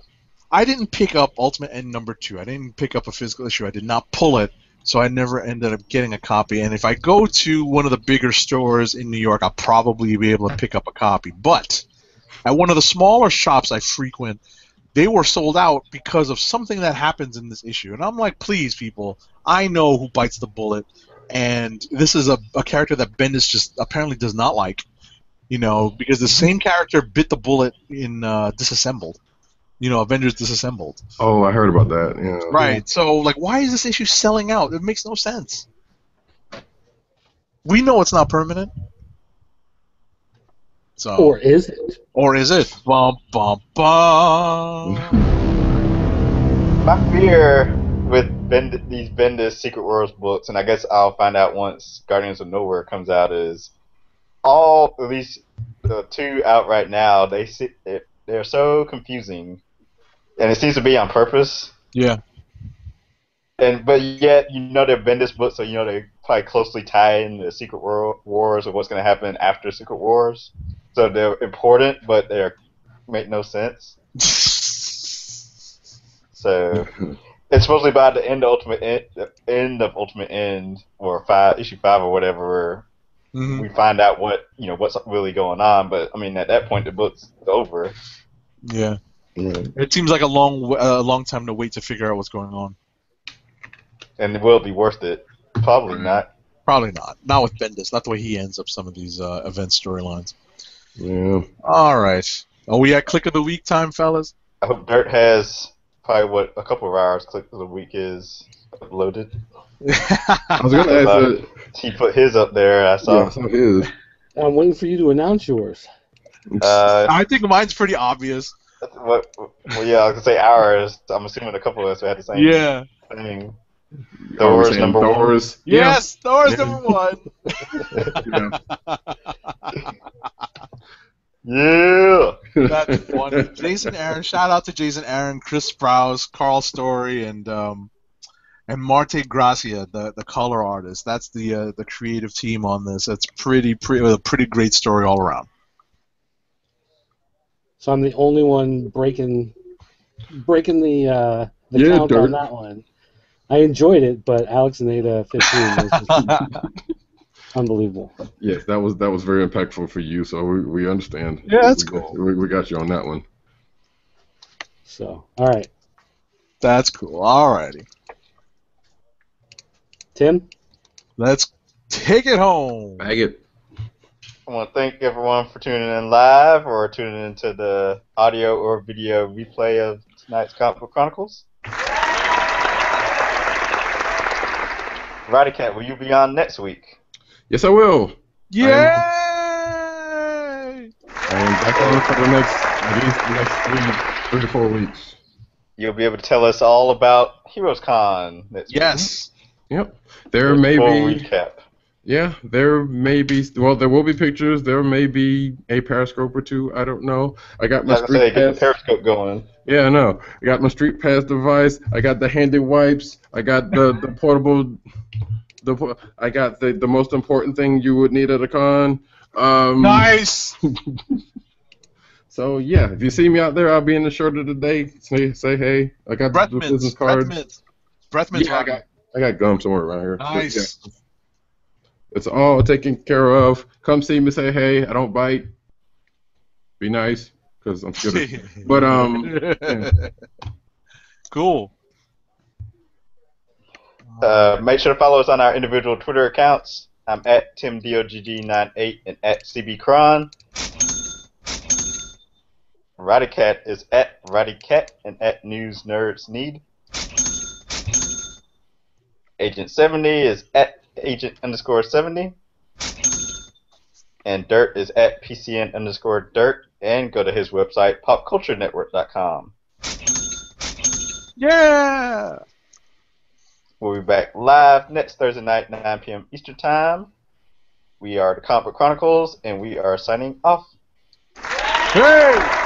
I didn't pick up Ultimate End #2. I didn't pick up a physical issue. I did not pull it, so I never ended up getting a copy. And if I go to one of the bigger stores in New York, I'll probably be able to pick up a copy. But at one of the smaller shops I frequent, they were sold out because of something that happens in this issue. And I'm like, please, people, I know who bites the bullet. And this is a character that Bendis just apparently does not like, because the same character bit the bullet in Disassembled. Avengers Disassembled. Oh, I heard about that. Yeah. Right. So, why is this issue selling out? It makes no sense. We know it's not permanent. So. Or is it? Or is it? Bum, bum, bum. My fear with these Bendis Secret Wars books, and I guess I'll find out once Guardians of Nowhere comes out, is at least the 2 out right now, they're so confusing, and it seems to be on purpose. Yeah. But yet, they're Bendis books, so they probably closely tie in the Secret Wars or what's going to happen after Secret Wars. So they're important, but they make no sense. So it's supposedly by the end of Ultimate End, or issue 5 or whatever. Mhm. We find out what's really going on. But I mean, at that point, the book's over, Yeah. Right. It seems like a long time to wait to figure out what's going on. and will it be worth it? Probably Right. not. Probably not. Not with Bendis. Not the way he ends up some of these event storylines. Yeah. All right. Are we at Click of the Week time, fellas? I hope Dirt has probably a couple of hours Click of the Week is uploaded. I was gonna ask. He put his up there. I saw. Yeah, I saw his. I'm waiting for you to announce yours. I think mine's pretty obvious. Well, yeah, I was gonna say ours. I'm assuming a couple of us had the same Yeah. thing. Are we Thor's saying number Thor's? Yes, Thor's Yeah. number 1. Yeah. Yeah. That's funny. Jason Aaron, shout out to Jason Aaron, Chris Sprouse, Carl Story, and Marte Gracia, the color artist. That's the creative team on this. That's a pretty great story all around. So I'm the only one breaking the Yeah, count Dirt. on that one. I enjoyed it, but Alex and Ada 15 was just unbelievable. Yes, that was very impactful for you. So we understand. Yeah, that's we cool. We got you on that one. So, all right, That's cool. All righty. Tim. Let's take it home. Bag it. I want to thank everyone for tuning in live or tuning into the audio or video replay of tonight's Comic Book Chronicles. Roddy Cat, will you be on next week? Yes, I will. Yay! I am back on for at least the next 3 to 4 weeks. You'll be able to tell us all about Heroes Con next week. Yes. Yep. There Full may be. recap. Yeah, there may be. Well, there will be pictures. There may be a Periscope or 2. I don't know. I got my Like I say, Street get the Pass. Periscope going. Yeah, I know. I got my Street Pass device. I got the handy wipes. I got the portable. I got the most important thing you would need at a con. Nice. So yeah, if you see me out there, I'll be in the shirt of the day. Say hey. I got Breath the mints. business cards. Breath mints. Yeah, I got gum somewhere around here. But, Nice. yeah. It's all taken care of. Come see me. Say hey. I don't bite. Be nice, because I'm scared. But yeah. Cool. Make sure to follow us on our individual Twitter accounts. I'm at TimDOGG98 and at CBCron. Roddycat is at Roddycat and at NewsNerdsNeed. Agent 70 is at Agent_70. And Dirt is at PCN_Dirt. And go to his website, popculturenetwork.com. Yeah. We'll be back live next Thursday night, 9 p.m. Eastern Time. We are the Comic Book Chronicles, and we are signing off. Hey.